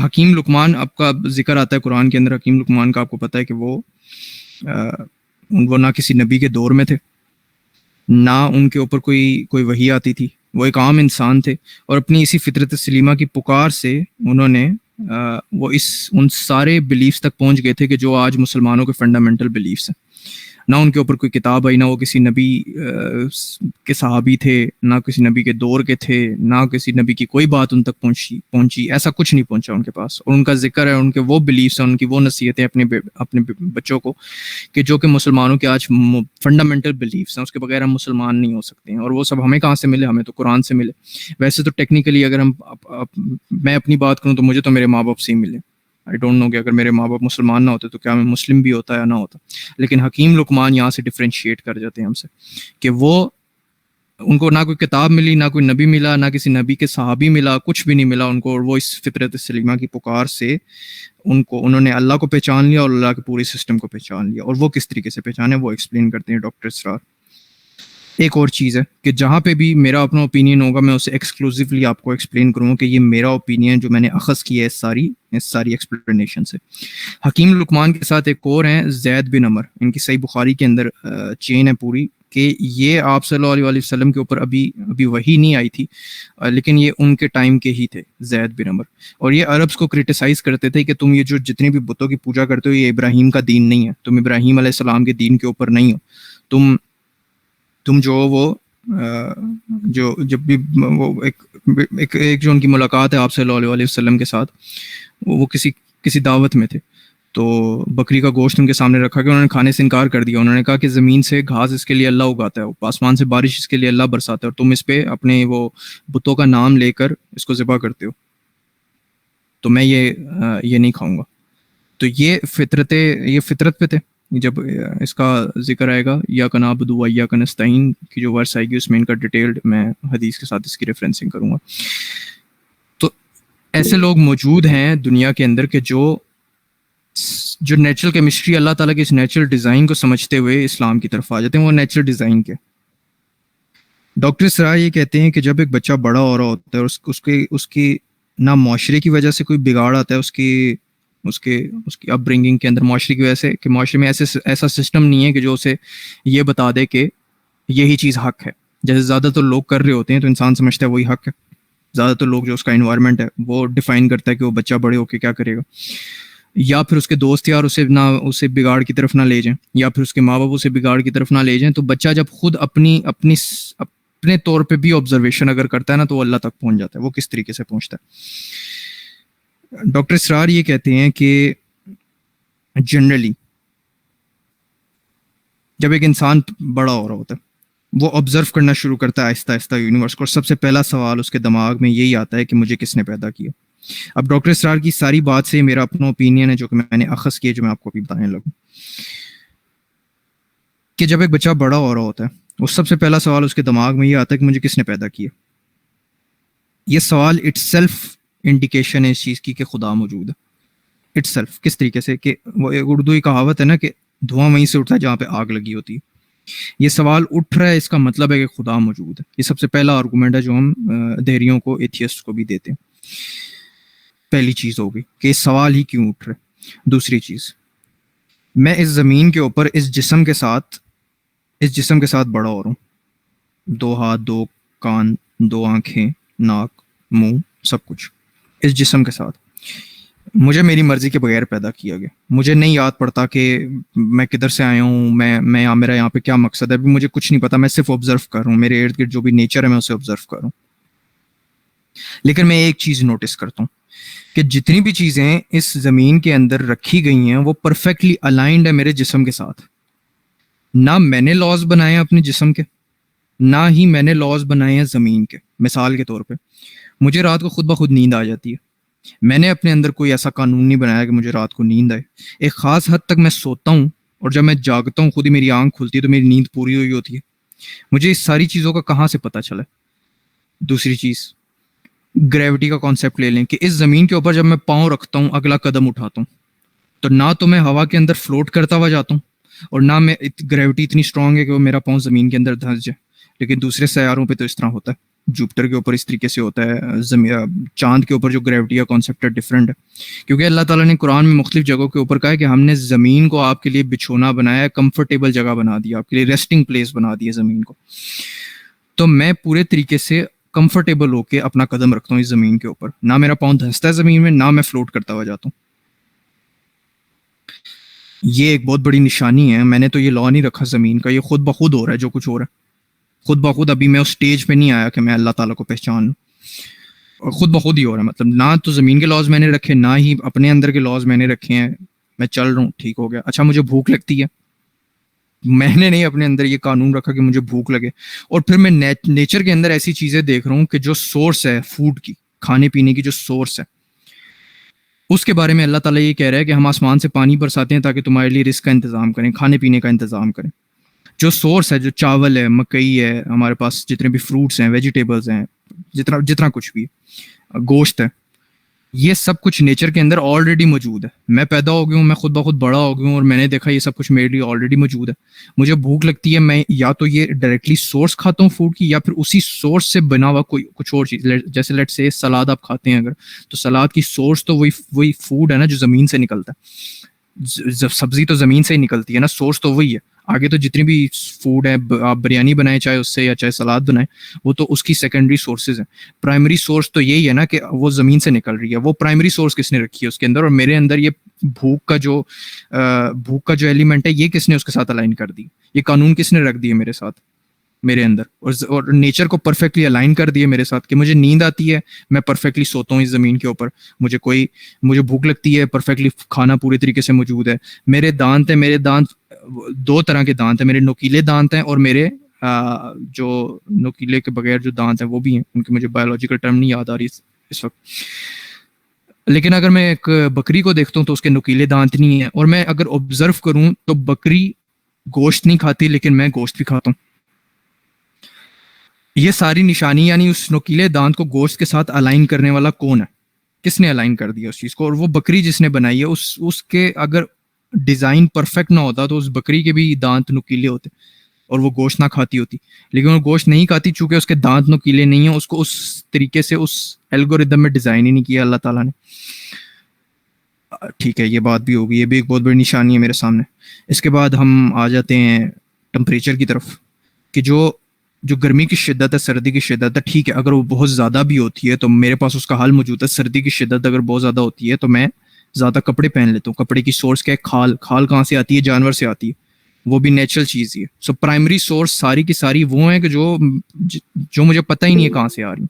حکیم لقمان آپ کا ذکر آتا ہے قرآن کے اندر. حکیم لقمان کا آپ کو پتہ ہے کہ وہ نہ کسی نبی کے دور میں تھے، نہ ان کے اوپر کوئی وحی آتی تھی، وہ ایک عام انسان تھے اور اپنی اسی فطرت سلیمہ کی پکار سے انہوں نے وہ ان سارے بلیفز تک پہنچ گئے تھے کہ جو آج مسلمانوں کے فنڈامنٹل بلیفز ہیں. نہ ان کے اوپر کوئی کتاب آئی، نہ وہ کسی نبی کے صحابی تھے، نہ کسی نبی کے دور کے تھے، نہ کسی نبی کی کوئی بات ان تک پہنچی، ایسا کچھ نہیں پہنچا ان کے پاس. اور ان کا ذکر ہے، ان کے وہ بلیفز ہیں، ان کی وہ نصیحتیں اپنے بچوں کو کہ جو کہ مسلمانوں کے آج فنڈامنٹل بلیفز ہیں، اس کے بغیر ہم مسلمان نہیں ہو سکتے ہیں. اور وہ سب ہمیں کہاں سے ملے؟ ہمیں تو قرآن سے ملے. ویسے تو ٹیکنیکلی اگر میں اپنی بات کروں تو مجھے تو میرے ماں باپ سے ہی ملے. آئی ڈونٹ نو کہ اگر میرے ماں باپ مسلمان نہ ہوتے تو کیا میں مسلم بھی ہوتا یا نہ ہوتا. لیکن حکیم لقمان یہاں سے ڈفرینشیٹ کر جاتے ہیں ہم سے کہ وہ ان کو نہ کوئی کتاب ملی، نہ کوئی نبی ملا، نہ کسی نبی کے صحابی ملا، کچھ بھی نہیں ملا ان کو. اور وہ اس فطرت سلیمہ کی پکار سے انہوں نے اللہ کو پہچان لیا اور اللہ کے پورے سسٹم کو پہچان لیا. اور وہ کس طریقے سے پہچانے وہ ایکسپلین کرتے ہیں ڈاکٹر اسرار. ایک اور چیز ہے کہ جہاں پہ بھی میرا اپنا اوپینین ہوگا میں اسے ایکسکلوزیولی آپ کو ایکسپلین کروں گا کہ یہ میرا اوپینین جو میں نے اخذ کیا ہے اس ساری ایکسپلینیشن سے. حکیم لقمان کے ساتھ ایک اور ہیں زید بن عمر، ان کی صحیح بخاری کے اندر چین ہے پوری کہ یہ آپ صلی اللہ علیہ وسلم کے اوپر ابھی وحی نہیں آئی تھی، لیکن یہ ان کے ٹائم کے ہی تھے زید بن عمر. اور یہ عربس کو کرٹیسائز کرتے تھے کہ تم یہ جو جتنے بھی بتوں کی پوجا کرتے ہو یہ ابراہیم کا دین نہیں ہے، تم ابراہیم علیہ السلام کے دین کے اوپر نہیں ہو. تم جو وہ جو جب بھی وہ ایک جو ان کی ملاقات ہے آپ صلی اللہ علیہ وسلم کے ساتھ، وہ کسی دعوت میں تھے تو بکری کا گوشت ان کے سامنے رکھا کہ انہوں نے کھانے سے انکار کر دیا. انہوں نے کہا کہ زمین سے گھاس اس کے لیے اللہ اگاتا ہے، آسمان سے بارش اس کے لیے اللہ برساتا ہے، اور تم اس پہ اپنے وہ بتوں کا نام لے کر اس کو ذبح کرتے ہو، تو میں یہ نہیں کھاؤں گا. تو یہ فطرت پہ تھے. جب اس کا ذکر آئے گا یا کا نعبد و یا کا نستعین کی جو ورس آئے گی اس میں ان کا ڈیٹیلڈ میں حدیث کے ساتھ اس کی ریفرنسنگ کروں گا. تو ایسے لوگ موجود ہیں دنیا کے اندر کہ جو نیچرل کیمسٹری اللہ تعالیٰ کے اس نیچرل ڈیزائن کو سمجھتے ہوئے اسلام کی طرف آ جاتے ہیں. وہ نیچرل ڈیزائن کے ڈاکٹر اسرار یہ کہتے ہیں کہ جب ایک بچہ بڑا ہو رہا ہوتا ہے اور اس کی نہ معاشرے کی وجہ سے کوئی بگاڑ آتا ہے اس کی اپ برنگنگ کے اندر، معاشرے کی وجہ سے کہ معاشرے میں ایسا سسٹم نہیں ہے کہ جو اسے یہ بتا دے کہ یہی چیز حق ہے. جیسے زیادہ تر لوگ کر رہے ہوتے ہیں تو انسان سمجھتا ہے وہی حق ہے. زیادہ تر لوگ جو اس کا انوائرمنٹ ہے وہ ڈیفائن کرتا ہے کہ وہ بچہ بڑے ہو کے کیا کرے گا، یا پھر اس کے دوست یار اسے بگاڑ کی طرف نہ لے جائیں، یا پھر اس کے ماں باپ اسے بگاڑ کی طرف نہ لے جائیں. تو بچہ جب خود اپنے طور پہ بھی آبزرویشن اگر کرتا ہے نا تو وہ اللہ تک پہنچ جاتا ہے. وہ کس طریقے سے پہنچتا ہے؟ ڈاکٹر اسرار یہ کہتے ہیں کہ جنرلی جب ایک انسان بڑا ہو رہا ہوتا ہے وہ آبزرو کرنا شروع کرتا ہے آہستہ آہستہ یونیورس کو، اور سب سے پہلا سوال اس کے دماغ میں یہی آتا ہے کہ مجھے کس نے پیدا کیا. اب ڈاکٹر اسرار کی ساری بات سے میرا اپنا اوپینین ہے جو کہ میں نے اخذ کیا، جو میں آپ کو ابھی بتانے لگوں کہ جب ایک بچہ بڑا ہو رہا ہوتا ہے وہ سب سے پہلا سوال اس کے دماغ میں یہ آتا ہے کہ مجھے کس نے پیدا کیا. یہ سوال اٹ سیلف انڈیکیشن ہے اس چیز کی کہ خدا موجود ہے اٹ سیلف. کس طریقے سے کہ وہ ایک اردو کی کہاوت ہے نا کہ دھواں وہیں سے اٹھتا ہے جہاں پہ آگ لگی ہوتی ہے. یہ سوال اٹھ رہا ہے اس کا مطلب ہے کہ خدا موجود ہے. یہ سب سے پہلا آرگومنٹ ہے جو ہم دہریوں کو ایتھیسٹ کو بھی دیتے ہیں. پہلی چیز ہوگی کہ اس سوال ہی کیوں اٹھ رہے. دوسری چیز, میں اس زمین کے اوپر اس جسم کے ساتھ بڑا ہو رہا ہوں. 2 ہاتھ, 2 کان, 2 آنکھیں, ناک, منہ, سب کچھ اس جسم کے ساتھ. مجھے میری مرضی کے بغیر پیدا کیا گیا. مجھے نہیں یاد پڑتا کہ میں کدھر سے آیا ہوں, میرا یہاں پہ کیا مقصد ہے. ابھی مجھے کچھ نہیں پتا, میں صرف آبزرو کر رہا ہوں. میرے ارد گرد جو بھی نیچر ہے میں اسے آبزرو کر رہا ہوں. لیکن میں ایک چیز نوٹس کرتا ہوں کہ جتنی بھی چیزیں اس زمین کے اندر رکھی گئی ہیں وہ پرفیکٹلی الائنڈ ہے میرے جسم کے ساتھ. نہ میں نے لاز بنائے ہیں اپنے جسم کے, نہ ہی میں نے لاز بنائے ہیں زمین کے. مثال کے طور پہ مجھے رات کو خود بخود نیند آ جاتی ہے. میں نے اپنے اندر کوئی ایسا قانون نہیں بنایا کہ مجھے رات کو نیند آئے. ایک خاص حد تک میں سوتا ہوں اور جب میں جاگتا ہوں خود ہی میری آنکھ کھلتی ہے تو میری نیند پوری ہوئی ہوتی ہے. مجھے اس ساری چیزوں کا کہاں سے پتہ چلا. دوسری چیز, گریوٹی کا کانسیپٹ لے لیں کہ اس زمین کے اوپر جب میں پاؤں رکھتا ہوں, اگلا قدم اٹھاتا ہوں, تو نہ تو میں ہوا کے اندر فلوٹ کرتا ہوا جاتا ہوں اور نہ میں گریوٹی اتنی اسٹرانگ ہے کہ وہ میرا پاؤں زمین کے اندر دھنس جائے. لیکن دوسرے سیاروں پہ تو اس طرح ہوتا ہے. جوپٹر کے اوپر اس طریقے سے ہوتا ہے. چاند کے اوپر جو گریوٹی کا کانسیپٹ ہے ڈفرینٹ ہے, کیونکہ اللہ تعالیٰ نے قرآن میں مختلف جگہوں کے اوپر کہا ہے کہ ہم نے زمین کو آپ کے لیے بچھونا بنایا ہے, کمفرٹیبل جگہ بنا دیا, آپ کے لیے ریسٹنگ پلیس بنا دی ہے زمین کو. تو میں پورے طریقے سے کمفرٹیبل ہو کے اپنا قدم رکھتا ہوں اس زمین کے اوپر. نہ میرا پاؤں دھنستا ہے زمین میں, نہ میں فلوٹ کرتا ہوا جاتا ہوں. یہ ایک بہت بڑی نشانی ہے. میں نے تو یہ لا نہیں رکھا زمین کا, یہ خود بخود ہو رہا ہے جو کچھ ہو رہا ہے خود بخود. ابھی میں اس سٹیج پہ نہیں آیا کہ میں اللہ تعالیٰ کو پہچان لوں, اور خود بخود ہی ہو رہا ہے. مطلب نہ تو زمین کے لاز میں نے رکھے, نہ ہی اپنے اندر کے لاز میں نے رکھے ہیں. میں چل رہا ہوں, ٹھیک ہو گیا. اچھا مجھے بھوک لگتی ہے, میں نے نہیں اپنے اندر یہ قانون رکھا کہ مجھے بھوک لگے. اور پھر میں نیچر کے اندر ایسی چیزیں دیکھ رہا ہوں کہ جو سورس ہے فوڈ کی, کھانے پینے کی جو سورس ہے, اس کے بارے میں اللہ تعالیٰ یہ کہہ رہا ہے کہ ہم آسمان سے پانی برساتے ہیں تاکہ تمہارے لیے رزق کا انتظام کریں, کھانے پینے کا انتظام کریں. جو سورس ہے, جو چاول ہے, مکئی ہے, ہمارے پاس جتنے بھی فروٹس ہیں, ویجیٹیبلز ہیں, جتنا کچھ بھی ہے, گوشت ہے, یہ سب کچھ نیچر کے اندر آلریڈی موجود ہے. میں پیدا ہو گیا ہوں, میں خود بخود بڑا ہو گیا ہوں, اور میں نے دیکھا یہ سب کچھ میرے لیے آلریڈی موجود ہے. مجھے بھوک لگتی ہے, میں یا تو یہ ڈائریکٹلی سورس کھاتا ہوں فوڈ کی, یا پھر اسی سورس سے بنا ہوا کوئی کچھ اور چیز. جیسے لیٹ سے سلاد آپ کھاتے ہیں اگر, تو سلاد کی سورس تو وہی فوڈ ہے نا جو زمین سے نکلتا ہے. سبزی تو زمین سے ہی نکلتی ہے نا, سورس تو وہی ہے. آگے تو جتنی بھی فوڈ ہے, آپ بریانی بنائیں چاہے اس سے, یا چاہے سلاد بنائیں, وہ تو اس کی سیکنڈری سورسز ہیں. پرائمری سورس تو یہی ہے نا کہ وہ زمین سے نکل رہی ہے. وہ پرائمری سورس کس نے رکھی ہے اس کے اندر, اور میرے اندر یہ بھوک کا جو ایلیمنٹ ہے, یہ کس نے اس کے ساتھ الائن کر دی, یہ قانون کس نے رکھ دیے میرے ساتھ, میرے اندر. اور نیچر کو پرفیکٹلی الائن کر دیے میرے ساتھ کہ مجھے نیند آتی ہے, میں پرفیکٹلی سوتا ہوں اس زمین کے اوپر. مجھے بھوک لگتی ہے, پرفیکٹلی کھانا پورے طریقے سے موجود ہے. میرے دانت ہیں, میرے دانت 2 طرح کے دانت ہیں, میرے نوکیلے دانت ہیں, اور میرے جو نوکیلے کے بغیر جو دانت ہیں وہ بھی ہیں. ان کی مجھے بایولوجیکل ٹرم نہیں یاد آ رہی اس وقت. لیکن اگر میں ایک بکری کو دیکھتا ہوں تو اس کے نوکیلے دانت نہیں ہیں. اور میں اگر آبزرو کروں تو بکری گوشت نہیں کھاتی, لیکن میں گوشت بھی کھاتا ہوں. یہ ساری نشانی, یعنی اس نوکیلے دانت کو گوشت کے ساتھ الائن کرنے والا کون ہے, کس نے الائن کر دیا اس چیز کو. اور وہ بکری جس نے بنائی ہے, اس کے اگر ڈیزائن پرفیکٹ نہ ہوتا تو اس بکری کے بھی دانت نوکیلے ہوتے اور وہ گوشت نہ کھاتی ہوتی. لیکن وہ گوشت نہیں کھاتی چونکہ اس کے دانت نوکیلے نہیں ہیں. اس کو اس طریقے سے اس الگوریدم میں ڈیزائن ہی نہیں کیا اللہ تعالیٰ نے. ٹھیک ہے, یہ بات بھی ہوگی, یہ بھی ایک بہت بڑی نشانی ہے میرے سامنے. اس کے بعد ہم آ جاتے ہیں ٹمپریچر کی طرف, کہ جو گرمی کی شدت ہے, سردی کی شدت ہے. ٹھیک ہے, اگر وہ بہت زیادہ بھی ہوتی ہے تو میرے پاس اس کا حل موجود ہے. سردی کی شدت اگر بہت زیادہ ہوتی ہے تو میں زیادہ کپڑے پہن لیتا ہوں. کپڑے کی سورس کیا ہے, کھال کہاں سے آتی ہے, جانور سے آتی ہے, وہ بھی نیچرل چیز ہی ہے. سو پرائمری سورس ساری کی ساری وہ ہیں کہ جو مجھے پتہ ہی نہیں ہے کہاں سے آ رہی.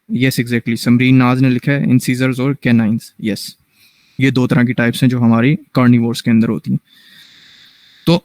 یس ایگزیکٹلی, سمرین ناز نے لکھا ہے انسیزرز اور کینائنز. یس, یہ 2 طرح کی ٹائپس ہیں جو ہماری کارنیورس کے اندر ہوتی ہیں. تو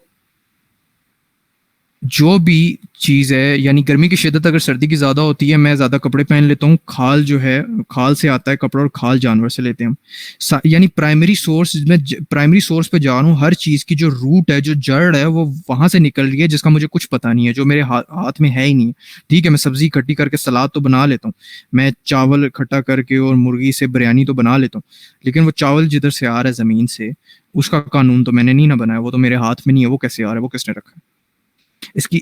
جو بھی چیز ہے، یعنی گرمی کی شدت اگر سردی کی زیادہ ہوتی ہے، میں زیادہ کپڑے پہن لیتا ہوں. کھال جو ہے، کھال سے آتا ہے کپڑا، اور کھال جانور سے لیتے ہیں ہم. یعنی پرائمری سورس میں، پرائمری سورس پہ جا رہا ہوں. ہر چیز کی جو روٹ ہے، جو جڑ ہے، وہ وہاں سے نکل رہی ہے، جس کا مجھے کچھ پتہ نہیں ہے، جو میرے ہاتھ میں ہے ہی نہیں ہے. ٹھیک ہے، میں سبزی اکٹھی کر کے سلاد تو بنا لیتا ہوں، میں چاول اکٹھا کر کے اور مرغی سے بریانی تو بنا لیتا ہوں، لیکن وہ چاول جدھر سے آ رہا ہے زمین سے، اس کا قانون تو میں نے نہیں نہ بنایا، وہ تو میرے ہاتھ میں نہیں ہے. وہ کیسے آ رہا ہے، وہ کس نے رکھا ہے اس کی؟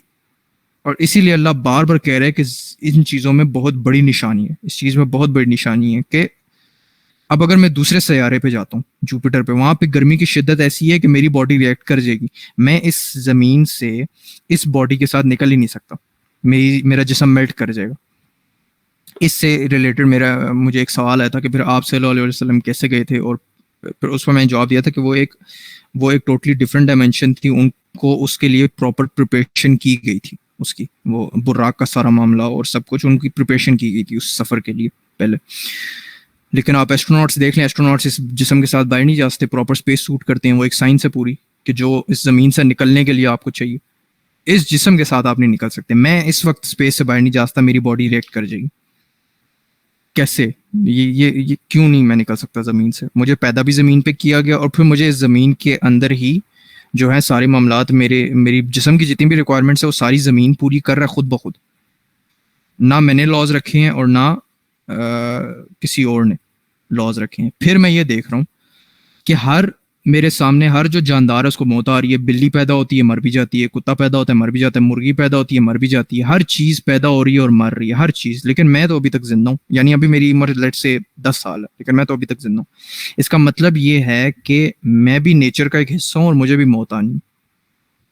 اور اسی لیے اللہ بار بار کہہ رہا ہے کہ ان چیزوں میں بہت بڑی نشانی ہے، اس چیز میں بہت بڑی نشانی ہے کہ اب اگر میں دوسرے سیارے پہ جاتا ہوں، جوپیٹر پہ، وہاں پہ گرمی کی شدت ایسی ہے کہ میری باڈی ریئیکٹ کر جائے گی. میں اس زمین سے اس باڈی کے ساتھ نکل ہی نہیں سکتا، میرا جسم میلٹ کر جائے گا. اس سے ریلیٹڈ مجھے ایک سوال آیا تھا کہ پھر آپ صلی اللہ علیہ وسلم کیسے گئے تھے، اور پھر اس پر میں نے جواب دیا تھا کہ وہ ایک ٹوٹلی ڈفرینٹ ڈائمینشن تھی. ان کو اس کے لیے پراپر پریپریشن کی گئی تھی، اس کی وہ براق کا سارا معاملہ اور سب کچھ ان کی پریپریشن کی گئی تھی اس سفر کے لیے پہلے. لیکن آپ ایسٹروناٹس دیکھ لیں، ایسٹروناٹس اس جسم کے ساتھ باہر نہیں جا سکتے، پراپر اسپیس سوٹ کرتے ہیں. وہ ایک سائنس ہے پوری کہ جو اس زمین سے نکلنے کے لیے آپ کو چاہیے، اس جسم کے ساتھ آپ نہیں نکل سکتے. میں اس وقت اسپیس سے باہر نہیں جا سکتا، میری باڈی ریئیکٹ کر جائے گی. کیسے؟ یہ کیوں نہیں میں نکل سکتا زمین سے؟ مجھے پیدا بھی زمین پہ کیا گیا، اور پھر مجھے اس زمین کے اندر ہی جو ہے سارے معاملات، میری جسم کی جتنی بھی ریکوائرمنٹس ہے، وہ ساری زمین پوری کر رہا ہے خود بخود. نہ میں نے لاز رکھے ہیں اور نہ کسی اور نے لاز رکھے ہیں. پھر میں یہ دیکھ رہا ہوں کہ میرے سامنے ہر جو جاندار ہے اس کو موت آ رہی ہے. بلی پیدا ہوتی ہے، مر بھی جاتی ہے. کتا پیدا ہوتا ہے، مر بھی جاتا ہے. مرغی پیدا ہوتی ہے، مر بھی جاتی ہے. ہر چیز پیدا ہو رہی ہے اور مر رہی ہے، ہر چیز. لیکن میں تو ابھی تک زندہ ہوں. یعنی ابھی میری عمر لیٹ سے 10 سال ہے، لیکن میں تو ابھی تک زندہ ہوں. اس کا مطلب یہ ہے کہ میں بھی نیچر کا ایک حصہ ہوں، اور مجھے بھی موت آنی ہے.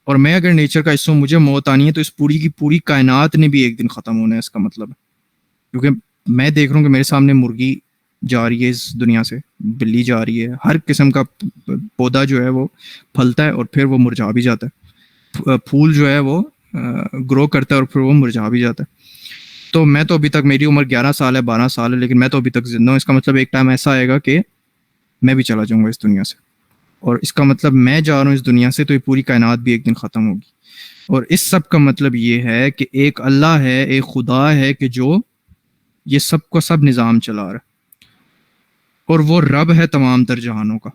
اور میں اگر نیچر کا حصہ ہوں، مجھے موت آنی ہے، تو اس پوری کی پوری کائنات نے بھی ایک دن ختم ہونا ہے. اس کا مطلب ہے، کیونکہ میں دیکھ رہا ہوں کہ میرے سامنے مرغی جا رہی ہے اس دنیا سے، بلی جا رہی ہے. ہر قسم کا پودا جو ہے وہ پھلتا ہے اور پھر وہ مرجھا بھی جاتا ہے. پھول جو ہے وہ گرو کرتا ہے اور پھر وہ مرجھا بھی جاتا ہے. تو میں تو ابھی تک، میری عمر 11 سال ہے، 12 سال ہے، لیکن میں تو ابھی تک زندہ ہوں. اس کا مطلب ایک ٹائم ایسا آئے گا کہ میں بھی چلا جاؤں گا اس دنیا سے. اور اس کا مطلب میں جا رہا ہوں اس دنیا سے، تو یہ پوری کائنات بھی ایک دن ختم ہوگی. اور اس سب کا مطلب یہ ہے کہ ایک اللہ ہے، ایک خدا ہے کہ جو یہ سب کو سب نظام چلا رہا ہے، اور وہ رب ہے تمام تر جہانوں کا.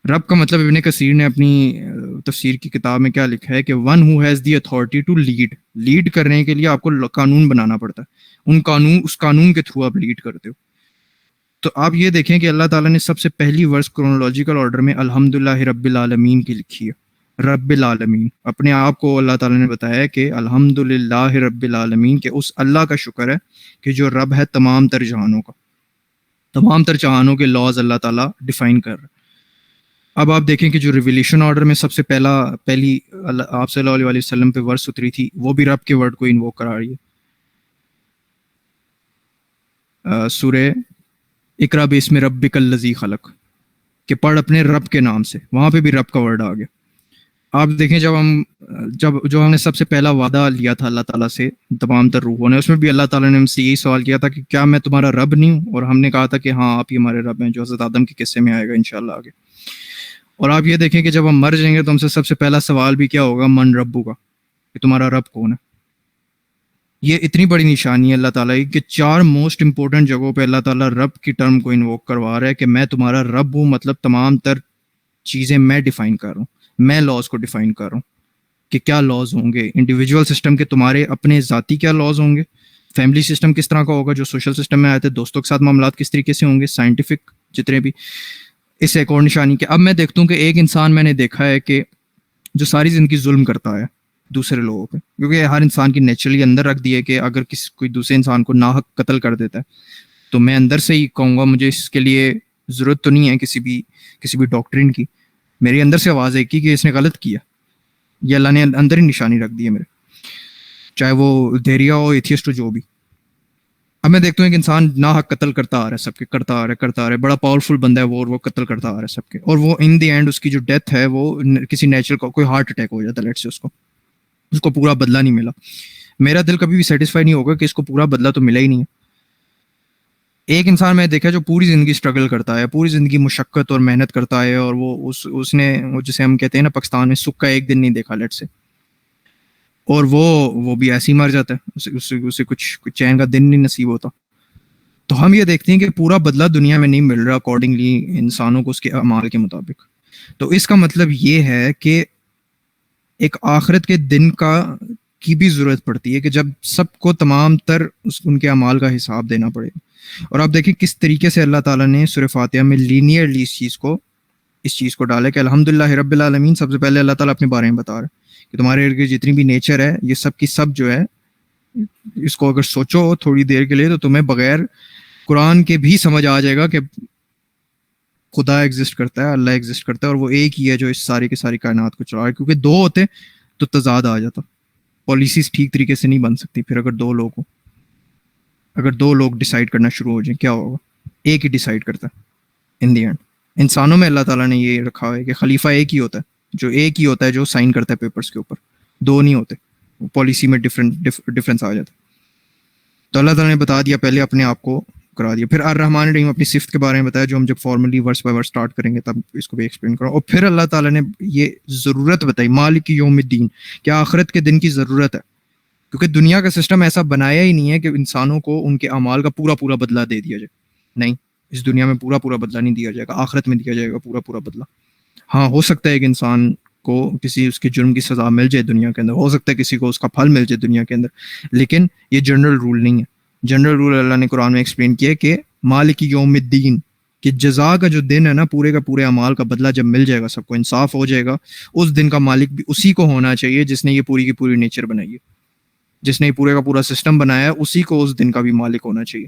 رب کا مطلب ابن کثیر نے اپنی تفسیر کی کتاب میں کیا لکھا ہے کہ one who has the authority to lead کرنے کے لیے آپ کو قانون بنانا پڑتا ہے. اس قانون کے تھرو آپ لیڈ کرتے ہو. تو آپ یہ دیکھیں کہ اللہ تعالیٰ نے سب سے پہلی ورس کرونولوجیکل آرڈر میں الحمدللہ رب العالمین کی لکھی ہے. رب العالمین، اپنے آپ کو اللہ تعالیٰ نے بتایا کہ الحمدللہ رب العالمین، کہ اس اللہ کا شکر ہے کہ جو رب ہے تمام تر جہانوں کا. تمام تر جہانوں کے لاز اللہ تعالیٰ ڈیفائن کر رہا ہے. اب آپ دیکھیں کہ جو ریویلیشن آرڈر میں سب سے پہلی آپ صلی اللہ علیہ وسلم پہ ورس اتری تھی، وہ بھی رب کے ورڈ کو انووک کرا رہی ہے. سورہ اقرا باسم ربک الذی خلق، کہ پڑھ اپنے رب کے نام سے. وہاں پہ بھی رب کا ورڈ آ گیا. آپ دیکھیں جو ہم نے سب سے پہلا وعدہ لیا تھا اللہ تعالیٰ سے تمام تر روحوں نے، اس میں بھی اللہ تعالیٰ نے ہم سے یہی سوال کیا تھا کہ کیا میں تمہارا رب نہیں ہوں؟ اور ہم نے کہا تھا کہ ہاں آپ ہی ہمارے رب ہیں، جو حضرت آدم کے قصے میں آئے گا انشاءاللہ آگے. اور آپ یہ دیکھیں کہ جب ہم مر جائیں گے تو ہم سے سب سے پہلا سوال بھی کیا ہوگا؟ من ربو کا، کہ تمہارا رب کون ہے. یہ اتنی بڑی نشانی ہے اللہ تعالیٰ کی کہ 4 موسٹ امپورٹنٹ جگہوں پہ اللہ تعالیٰ رب کی ٹرم کو انووک کروا رہا ہے کہ میں تمہارا رب ہوں. مطلب تمام تر چیزیں میں ڈیفائن کر رہا ہوں، میں لاز کو ڈیفائن کر رہا ہوں کہ کیا لاز ہوں گے. انڈیویجول سسٹم کے تمہارے اپنے ذاتی کیا لاز ہوں گے، فیملی سسٹم کس طرح کا ہوگا جو سوشل سسٹم میں آئے تھے، دوستوں کے ساتھ معاملات کس طریقے سے ہوں گے، سائنٹیفک جتنے بھی. اس سے ایک اور نشانی کہ اب میں دیکھتا ہوں کہ ایک انسان میں نے دیکھا ہے کہ جو ساری زندگی ظلم کرتا ہے دوسرے لوگوں پہ، کیونکہ ہر انسان کی نیچرلی اندر رکھ دی ہے کہ اگر کوئی دوسرے انسان کو ناحق قتل کر دیتا ہے تو میں اندر سے ہی کہوں گا مجھے اس کے لیے ضرورت تو نہیں ہے کسی بھی ڈاکٹرین کی. میرے اندر سے آواز ہے کہ اس نے غلط کیا. یہ اللہ نے اندر ہی نشانی رکھ دی ہے میرے، چاہے وہ دھیریا ہو، ایتھیسٹ ہو، جو بھی. اب میں دیکھتا ہوں ایک انسان ناحق قتل کرتا آ رہا ہے، سب کے کرتا آ رہا ہے، بڑا پاورفل بندہ ہے وہ، اور وہ قتل کرتا آ رہا ہے سب کے. اور وہ ان دی اینڈ اس کی جو ڈیتھ ہے وہ کسی نیچرل کا کوئی ہارٹ اٹیک ہو جاتا ہے، لیٹ سے اس کو پورا بدلہ نہیں ملا. میرا دل کبھی بھی سیٹسفائی نہیں ہوگا کہ اس کو پورا بدلہ تو ملا ہی نہیں ہے. ایک انسان میں دیکھا جو پوری زندگی اسٹرگل کرتا ہے، پوری زندگی مشقت اور محنت کرتا ہے، اور وہ اس نے جسے ہم کہتے ہیں نا پاکستان میں، سکھ کا ایک دن نہیں دیکھا لیٹ سے. اور وہ بھی ایسے ہی مر جاتا ہے, اسے کچھ چین کا دن نہیں نصیب ہوتا. تو ہم یہ دیکھتے ہیں کہ پورا بدلہ دنیا میں نہیں مل رہا اکارڈنگلی انسانوں کو اس کے اعمال کے مطابق. تو اس کا مطلب یہ ہے کہ ایک آخرت کے دن کی بھی ضرورت پڑتی ہے کہ جب سب کو تمام تر ان کے اعمال کا حساب دینا پڑے گا. اور آپ دیکھیں کس طریقے سے اللہ تعالیٰ نے سورہ فاتحہ میں لینئرلی اس چیز کو ڈالا کہ الحمدللہ رب العالمین. سب سے پہلے اللہ تعالیٰ اپنے بارے میں بتا رہا ہے کہ تمہارے ارد گرد جتنی بھی نیچر ہے یہ سب کی سب جو ہے, اس کو اگر سوچو تھوڑی دیر کے لیے تو تمہیں بغیر قرآن کے بھی سمجھ آ جائے گا کہ خدا ایگزسٹ کرتا ہے, اللہ ایگزسٹ کرتا ہے, اور وہ ایک ہی ہے جو اس ساری کی ساری کائنات کو چلا رہا ہے. کیونکہ دو ہوتے تو تضاد آ جاتا, پالیسیز ٹھیک طریقے سے نہیں بن سکتی. پھر اگر دو لوگ ڈیسائیڈ کرنا شروع ہو جائیں کیا ہوگا؟ ایک ہی ڈیسائیڈ کرتا ہے ان دی اینڈ. انسانوں میں اللہ تعالیٰ نے یہ رکھا ہے کہ خلیفہ ایک ہی ہوتا ہے جو سائن کرتا ہے پیپرز کے اوپر, دو نہیں ہوتے. پالیسی میں ڈفرینس آ جاتا ہے. تو اللہ تعالیٰ نے بتا دیا پہلے اپنے آپ کو کرا دیا. پھر الرحمن الرحیم اپنی صفت کے بارے میں بتایا جو ہم جب formally verse by verse start کریں گے تب اس کو بھی ایکسپلین کروں. اور پھر اللہ تعالیٰ نے یہ ضرورت بتائی مالک یوم الدین, کہ آخرت کے دن کی ضرورت ہے. کیونکہ دنیا کا سسٹم ایسا بنایا ہی نہیں ہے کہ انسانوں کو ان کے اعمال کا پورا بدلہ دے دیا جائے. نہیں, اس دنیا میں پورا بدلہ نہیں دیا جائے گا, آخرت میں دیا جائے گا پورا بدلہ. ہاں, ہو سکتا ہے کہ انسان کو کسی اس کے جرم کی سزا مل جائے دنیا کے اندر, ہو سکتا ہے کسی کو اس کا پھل مل جائے دنیا کے اندر, لیکن یہ جنرل رول نہیں ہے. جنرل رول اللہ نے قرآن میں ایکسپلین کیا کہ مالک یوم الدین, کہ جزا کا جو دن ہے نا, پورے کا پورے اعمال کا بدلہ جب مل جائے گا, سب کو انصاف ہو جائے گا, اس دن کا مالک بھی اسی کو ہونا چاہیے جس نے یہ پوری کی پوری نیچر بنائی ہے, جس نے یہ پورے کا پورا سسٹم بنایا ہے, اسی کو اس دن کا بھی مالک ہونا چاہیے.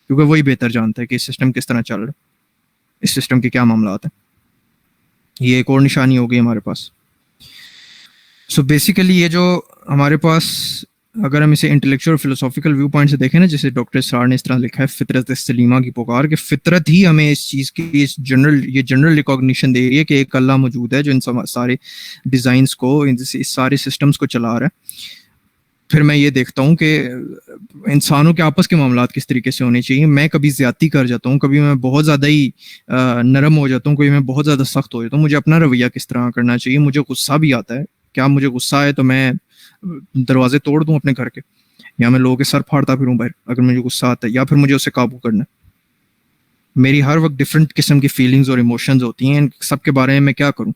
کیونکہ وہی بہتر جانتا ہے کہ اس سسٹم کس طرح چل رہا ہے, اس سسٹم کے کیا معاملات ہیں. یہ ایک اور نشانی ہو گئی ہمارے پاس. سو بیسیکلی یہ جو ہمارے پاس, اگر ہم اسے انٹلیکچوئل فلسافیکل ویو پوائنٹ سے دیکھیں نا, جیسے ڈاکٹر اسرار نے اس طرح لکھا ہے فطرت سلیمہ کی پکار, کہ فطرت ہی ہمیں اس چیز کی یہ جنرل ریکاگنیشن دے رہی ہے کہ ایک اللہ موجود ہے جو ان سارے ڈیزائنس کو, اس سارے سسٹمز کو چلا رہا ہے. پھر میں یہ دیکھتا ہوں کہ انسانوں کے آپس کے معاملات کس طریقے سے ہونے چاہیے. میں کبھی زیادتی کر جاتا ہوں, کبھی میں بہت زیادہ ہی نرم ہو جاتا ہوں, کبھی میں بہت زیادہ سخت ہو جاتا ہوں. مجھے اپنا رویہ کس طرح کرنا چاہیے. مجھے غصہ بھی آتا ہے, کیا مجھے غصہ ہے تو میں دروازے توڑ دوں اپنے گھر کے, یا میں لوگوں کے سر پھاڑتا پھروں باہر اگر مجھے غصہ آتا ہے, یا پھر مجھے اسے قابو کرنا ہے. میری ہر وقت ڈفرینٹ قسم کی فیلنگز اور ایموشنز ہوتی ہیں, ان سب کے بارے میں میں کیا کروں.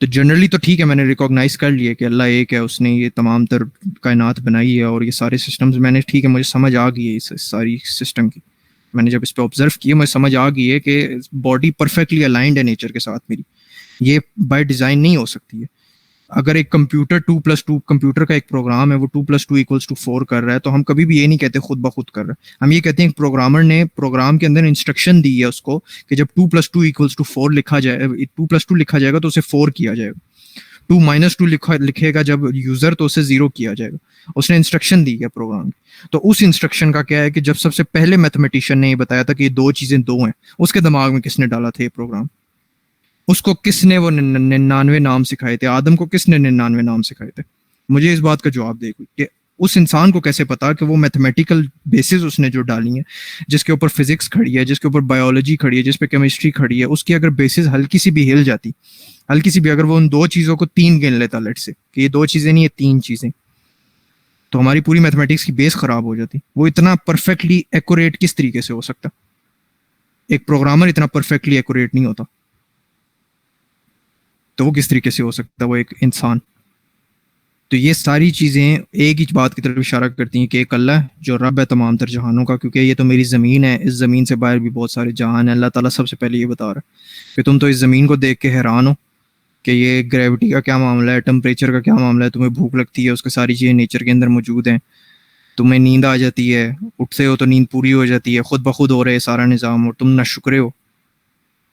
تو جنرلی تو ٹھیک ہے, میں نے ریکوگنائز کر لیا کہ اللہ ایک ہے, اس نے یہ تمام تر کائنات بنائی ہے, اور یہ سارے سسٹمز میں نے, ٹھیک ہے, مجھے سمجھ آ گئی ہے اس ساری سسٹم کی. میں نے جب اس پہ آبزرو کیا مجھے سمجھ آ گئی ہے کہ باڈی پرفیکٹلی الائنڈ ہے نیچر کے ساتھ میری. یہ بائی ڈیزائن نہیں ہو سکتی ہے. اگر ایک کمپیوٹر 2+2 کمپیوٹر کا ایک پروگرام ہے, وہ 2+2 = 4 کر رہا ہے, تو ہم کبھی بھی یہ نہیں کہتے خود بخود کر رہا ہے. ہم یہ کہتے ہیں کہ پروگرامر نے پروگرام کے اندر انسٹرکشن دی ہے اس کو کہ جب 2+2 = 4 لکھا جائے, 2+2 لکھا جائے گا تو اسے 4 کیا جائے گا. 2-2 لکھے گا جب یوزر, تو اسے 0 کیا جائے گا. اس نے انسٹرکشن دی ہے پروگرام کی. تو اس انسٹرکشن کا کیا ہے کہ جب سب سے پہلے میتھمیٹیشین نے یہ بتایا تھا کہ یہ دو چیزیں دو ہیں, اس کے دماغ میں کس نے ڈالا تھا یہ پروگرام؟ اس کو کس نے وہ 99 نام سکھائے تھے؟ آدم کو کس نے 99 نام سکھائے تھے؟ مجھے اس بات کا جواب دے کہ اس انسان کو کیسے پتا کہ وہ میتھمیٹیکل بیسز اس نے جو ڈالی ہیں, جس کے اوپر فزکس کھڑی ہے, جس کے اوپر بایولوجی کھڑی ہے, جس پہ کیمسٹری کھڑی ہے, اس کی اگر بیسز ہلکی سی بھی ہل جاتی, ہلکی سی بھی, اگر وہ ان دو چیزوں کو 3 گن لیتا لیٹ سے کہ یہ 2 چیزیں نہیں, یہ 3 چیزیں, تو ہماری پوری میتھمیٹکس کی بیس خراب ہو جاتی. وہ اتنا پرفیکٹلی ایکوریٹ کس طریقے سے ہو سکتا؟ ایک پروگرامر اتنا پرفیکٹلی ایکوریٹ نہیں ہوتا, تو وہ کس طریقے سے ہو سکتا ہے وہ ایک انسان؟ تو یہ ساری چیزیں ایک ہی بات کی طرف اشارہ کرتی ہیں کہ ایک اللہ ہے جو رب ہے تمام تر جہانوں کا. کیونکہ یہ تو میری زمین ہے, اس زمین سے باہر بھی بہت سارے جہان ہیں. اللہ تعالیٰ سب سے پہلے یہ بتا رہا ہے کہ تم تو اس زمین کو دیکھ کے حیران ہو کہ یہ گریوٹی کا کیا معاملہ ہے, ٹمپریچر کا کیا معاملہ ہے, تمہیں بھوک لگتی ہے, اس کے ساری چیزیں نیچر کے اندر موجود ہیں, تمہیں نیند آ جاتی ہے, اٹھتے ہو تو نیند پوری ہو جاتی ہے, خود بخود ہو رہے سارا نظام, اور تم نہ شکرے ہو.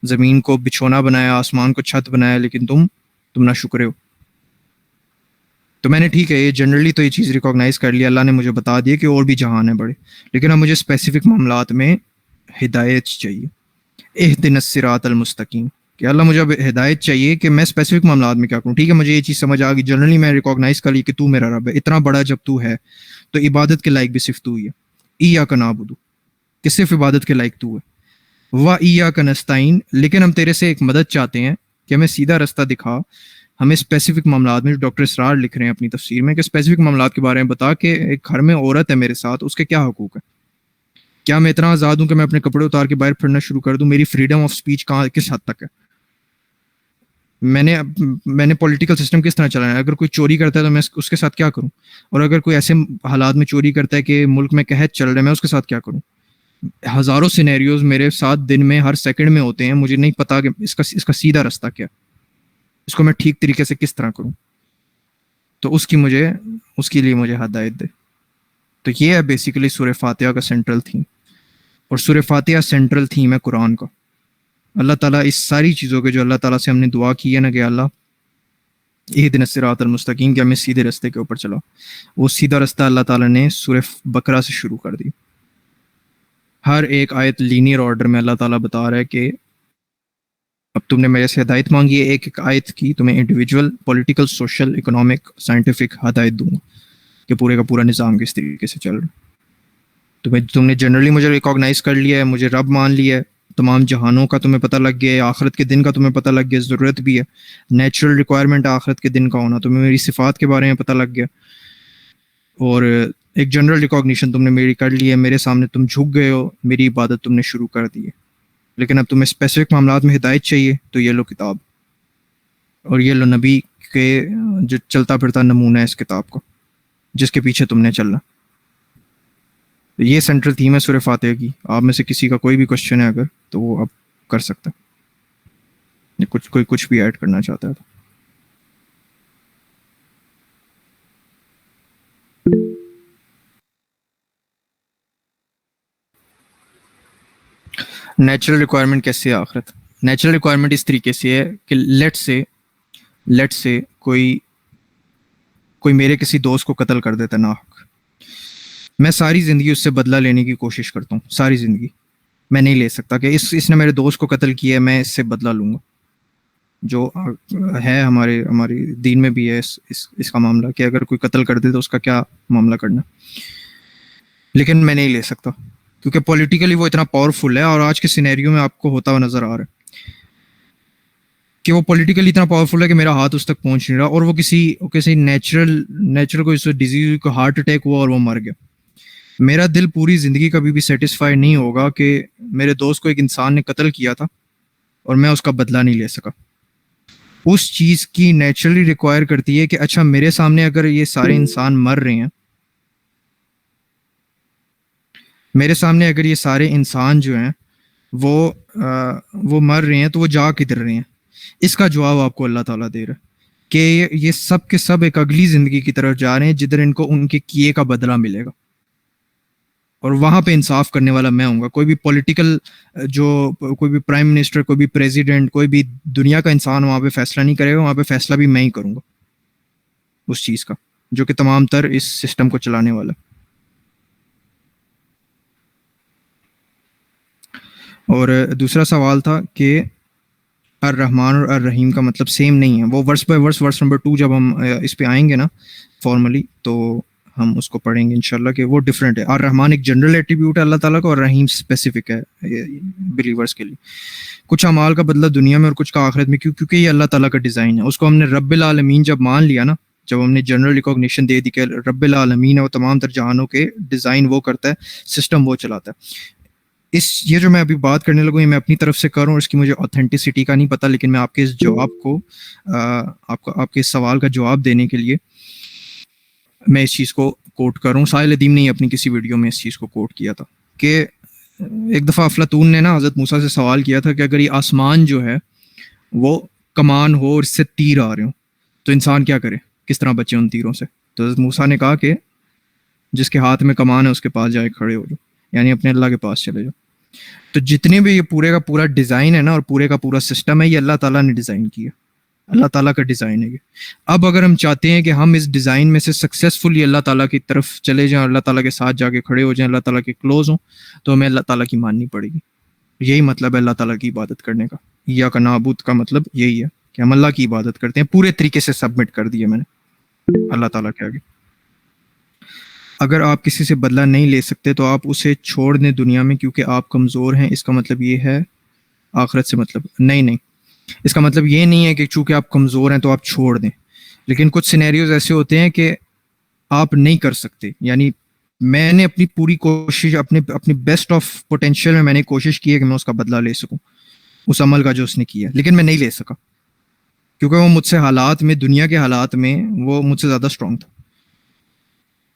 زمین کو بچھونا بنایا, آسمان کو چھت بنایا, لیکن تم نہ شکرے ہو. تو میں نے ٹھیک ہے یہ جنرلی تو یہ چیز ریکوگنائز کر لیا, اللہ نے مجھے بتا دیا کہ اور بھی جہان ہیں بڑے, لیکن اب مجھے اسپیسیفک معاملات میں ہدایت چاہیے. اہدنا الصراط المستقیم, کہ اللہ مجھے اب ہدایت چاہیے کہ میں اسپیسیفک معاملات میں کیا کروں. ٹھیک ہے, مجھے یہ چیز سمجھ آ گئی, جنرلی میں ریکوگنائز کر لی کہ تو میرا رب ہے, اتنا بڑا جب تو ہے تو عبادت کے لائق بھی صرف تو ہی ہے. ایاک نعبد, کہ صرف عبادت کے لائق تو ہے. و ایاک نستعین, لیکن ہم تیرے سے ایک مدد چاہتے ہیں کہ ہمیں سیدھا رستہ دکھا, ہمیں اسپیسیفک معاملات میں، جو ڈاکٹر اسرار لکھ رہے ہیں اپنی تفسیر میں، کہ اسپیسیفک معاملات کے بارے میں بتا کہ ایک گھر میں عورت ہے میرے ساتھ، اس کے کیا حقوق ہے. کیا میں اتنا آزاد ہوں کہ میں اپنے کپڑے اتار کے باہر پھرنا شروع کر دوں؟ میری فریڈم آف اسپیچ کس حد تک ہے؟ میں نے پولیٹیکل سسٹم کس طرح چلانا ہے؟ اگر کوئی چوری کرتا ہے تو میں اس کے ساتھ کیا کروں؟ اور اگر کوئی ایسے حالات میں چوری کرتا ہے کہ ملک میں قحط چل رہا ہے، میں اس کے ساتھ کیا کروں؟ ہزاروں سینیریوز میرے ساتھ دن میں ہر سیکنڈ میں ہوتے ہیں. مجھے نہیں پتا کہ اس کا سیدھا رستہ کیا، اس کو میں ٹھیک طریقے سے کس طرح کروں. تو اس کے لیے مجھے ہدایت دے. تو یہ ہے بیسیکلی سورہ فاتحہ کا سینٹرل تھیم. اور سورہ فاتحہ سینٹرل تھیم ہے قرآن کا. اللہ تعالیٰ اس ساری چیزوں کے جو اللہ تعالیٰ سے ہم نے دعا کی ہے نا کہ اللہ اہدنا الصراط المستقیم، کہ ہمیں سیدھے رستے کے اوپر چلا، وہ سیدھا رستہ اللہ تعالیٰ نے سورہ بقرہ سے شروع کر دی. ہر ایک آیت لینئر آرڈر میں اللہ تعالیٰ بتا رہا ہے کہ اب تم نے میرے سے ہدایت مانگی ہے، ایک ایک آیت کی تمہیں individual political, social, economic, scientific ہدایت دوں گا کہ پورے کا پورا نظام کس طریقے سے چل رہا ہے. تم نے جنرلی مجھے ریکاگنائز کر لیا ہے، مجھے رب مان لیا ہے، تمام جہانوں کا تمہیں پتہ لگ گیا ہے، آخرت کے دن کا تمہیں پتہ لگ گیا، ضرورت بھی ہے، نیچرل ریکوائرمنٹ ہے آخرت کے دن کا ہونا، تمہیں میری صفات کے بارے میں پتہ لگ گیا، اور ایک جنرل ریکاگنیشن تم نے میری کر لی ہے، میرے سامنے تم جھک گئے ہو، میری عبادت تم نے شروع کر دی ہے. لیکن اب تمہیں اسپیسیفک معاملات میں ہدایت چاہیے تو یہ لو کتاب، اور یہ لو نبی کے جو چلتا پھرتا نمونہ ہے اس کتاب کا، جس کے پیچھے تم نے چلنا. یہ سینٹرل تھیم ہے سورہ فاتحہ کی. آپ میں سے کسی کا کوئی بھی کوشچن ہے اگر تو وہ آپ کر سکتے ہیں، کوئی کچھ بھی ایڈ کرنا چاہتا ہے تو. نیچرل ریکوائرمنٹ کیسے ہے آخرت؟ نیچرل ریکوائرمنٹ اس طریقے سے ہے کہ لیٹ سے کوئی میرے کسی دوست کو قتل کر دیتا ناحق، میں ساری زندگی اس سے بدلہ لینے کی کوشش کرتا ہوں، ساری زندگی. میں نہیں لے سکتا کہ اس نے میرے دوست کو قتل کیا ہے، میں اس سے بدلہ لوں گا. جو ہے ہمارے دین میں بھی ہے اس کا معاملہ کہ اگر کوئی قتل کر دے تو اس کا کیا معاملہ کرنا. لیکن میں نہیں لے سکتا کیونکہ پولیٹیکلی وہ اتنا پاورفل ہے، اور آج کے سینیریو میں آپ کو ہوتا ہوا نظر آ رہا ہے کہ وہ پولیٹیکلی اتنا پاورفل ہے کہ میرا ہاتھ اس تک پہنچ نہیں رہا، اور وہ کسی نیچرل کوئی ڈیزیز، کوئی ہارٹ اٹیک ہوا اور وہ مر گیا. میرا دل پوری زندگی کبھی بھی سیٹسفائی نہیں ہوگا کہ میرے دوست کو ایک انسان نے قتل کیا تھا اور میں اس کا بدلہ نہیں لے سکا. اس چیز کی نیچرلی ریکوائر کرتی ہے کہ اچھا میرے سامنے اگر یہ سارے انسان مر رہے ہیں، میرے سامنے اگر یہ سارے انسان جو ہیں وہ مر رہے ہیں تو وہ جا کدھر رہے ہیں؟ اس کا جواب آپ کو اللہ تعالیٰ دے رہا ہے کہ یہ سب کے سب ایک اگلی زندگی کی طرف جا رہے ہیں جدھر ان کو ان کے کیے کا بدلہ ملے گا، اور وہاں پہ انصاف کرنے والا میں ہوں گا. کوئی بھی پولیٹیکل، کوئی بھی پرائم منسٹر، کوئی بھی پریزیڈنٹ، کوئی بھی دنیا کا انسان وہاں پہ فیصلہ نہیں کرے گا، وہاں پہ فیصلہ بھی میں ہی کروں گا اس چیز کا، جو کہ تمام تر اس سسٹم کو چلانے والا. اور دوسرا سوال تھا کہ الرحمن اور الرحیم کا مطلب سیم نہیں ہے. وہ ورس بائی ورس نمبر 2 جب ہم اس پہ آئیں گے نا فارملی تو ہم اس کو پڑھیں گے انشاءاللہ کہ وہ ڈفرینٹ ہے. الرحمن ایک جنرل ایٹریبیوٹ ہے اللہ تعالیٰ کا، اور رحیم اسپیسیفک ہے بلیورز کے لیے. کچھ اعمال کا بدلہ دنیا میں اور کچھ کا آخرت میں، کیونکہ یہ اللہ تعالیٰ کا ڈیزائن ہے. اس کو ہم نے رب العالمین جب مان لیا نا، جب ہم نے جنرل ریکوگنیشن دے دی کہ رب العالمین ہے، وہ تمام تر جہانوں کے ڈیزائن وہ کرتا ہے، سسٹم وہ چلاتا ہے. یہ جو میں ابھی بات کرنے لگوں یہ میں اپنی طرف سے کروں، اس کی مجھے اوتھینٹسٹی کا نہیں پتہ، لیکن میں آپ کے اس جواب کو آپ کے اس سوال کا جواب دینے کے لیے میں اس چیز کو کوٹ کروں. ساحل ادیم نے اپنی کسی ویڈیو میں اس چیز کو کوٹ کیا تھا کہ ایک دفعہ افلاطون نے نا حضرت موسیٰ سے سوال کیا تھا کہ اگر یہ آسمان جو ہے وہ کمان ہو اور اس سے تیر آ رہے ہوں تو انسان کیا کرے، کس طرح بچے ان تیروں سے؟ تو حضرت موسیٰ نے کہا کہ جس کے ہاتھ میں کمان ہے اس کے پاس جائے کھڑے ہو جاؤ، یعنی اپنے اللہ کے پاس چلے جاؤ. تو جتنے بھی یہ پورے کا پورا ڈیزائن ہے نا اور پورے کا پورا سسٹم ہے، یہ اللہ تعالیٰ نے ڈیزائن کیا، اللہ تعالیٰ کا ڈیزائن ہے یہ. اب اگر ہم چاہتے ہیں کہ ہم اس ڈیزائن میں سے سکسیسفلی اللہ تعالیٰ کی طرف چلے جائیں، اللہ تعالیٰ کے ساتھ جا کے کھڑے ہو جائیں، اللہ تعالیٰ کے کلوز ہوں، تو ہمیں اللہ تعالیٰ کی ماننی پڑے گی. یہی مطلب ہے اللہ تعالیٰ کی عبادت کرنے کا. یا کا نعبد کا مطلب یہی ہے کہ ہم اللہ کی عبادت کرتے ہیں، پورے طریقے سے سبمٹ کر دیا میں نے اللہ تعالیٰ کے آگے. اگر آپ کسی سے بدلہ نہیں لے سکتے تو آپ اسے چھوڑ دیں دنیا میں کیونکہ آپ کمزور ہیں، اس کا مطلب یہ ہے آخرت سے مطلب نہیں. اس کا مطلب یہ نہیں ہے کہ چونکہ آپ کمزور ہیں تو آپ چھوڑ دیں، لیکن کچھ سینیریوز ایسے ہوتے ہیں کہ آپ نہیں کر سکتے. یعنی میں نے اپنی پوری کوشش، اپنی بیسٹ آف پوٹینشیل میں نے کوشش کی ہے کہ میں اس کا بدلہ لے سکوں اس عمل کا جو اس نے کیا، لیکن میں نہیں لے سکا کیونکہ وہ مجھ سے حالات میں، دنیا کے حالات میں وہ مجھ سے زیادہ اسٹرانگ تھا.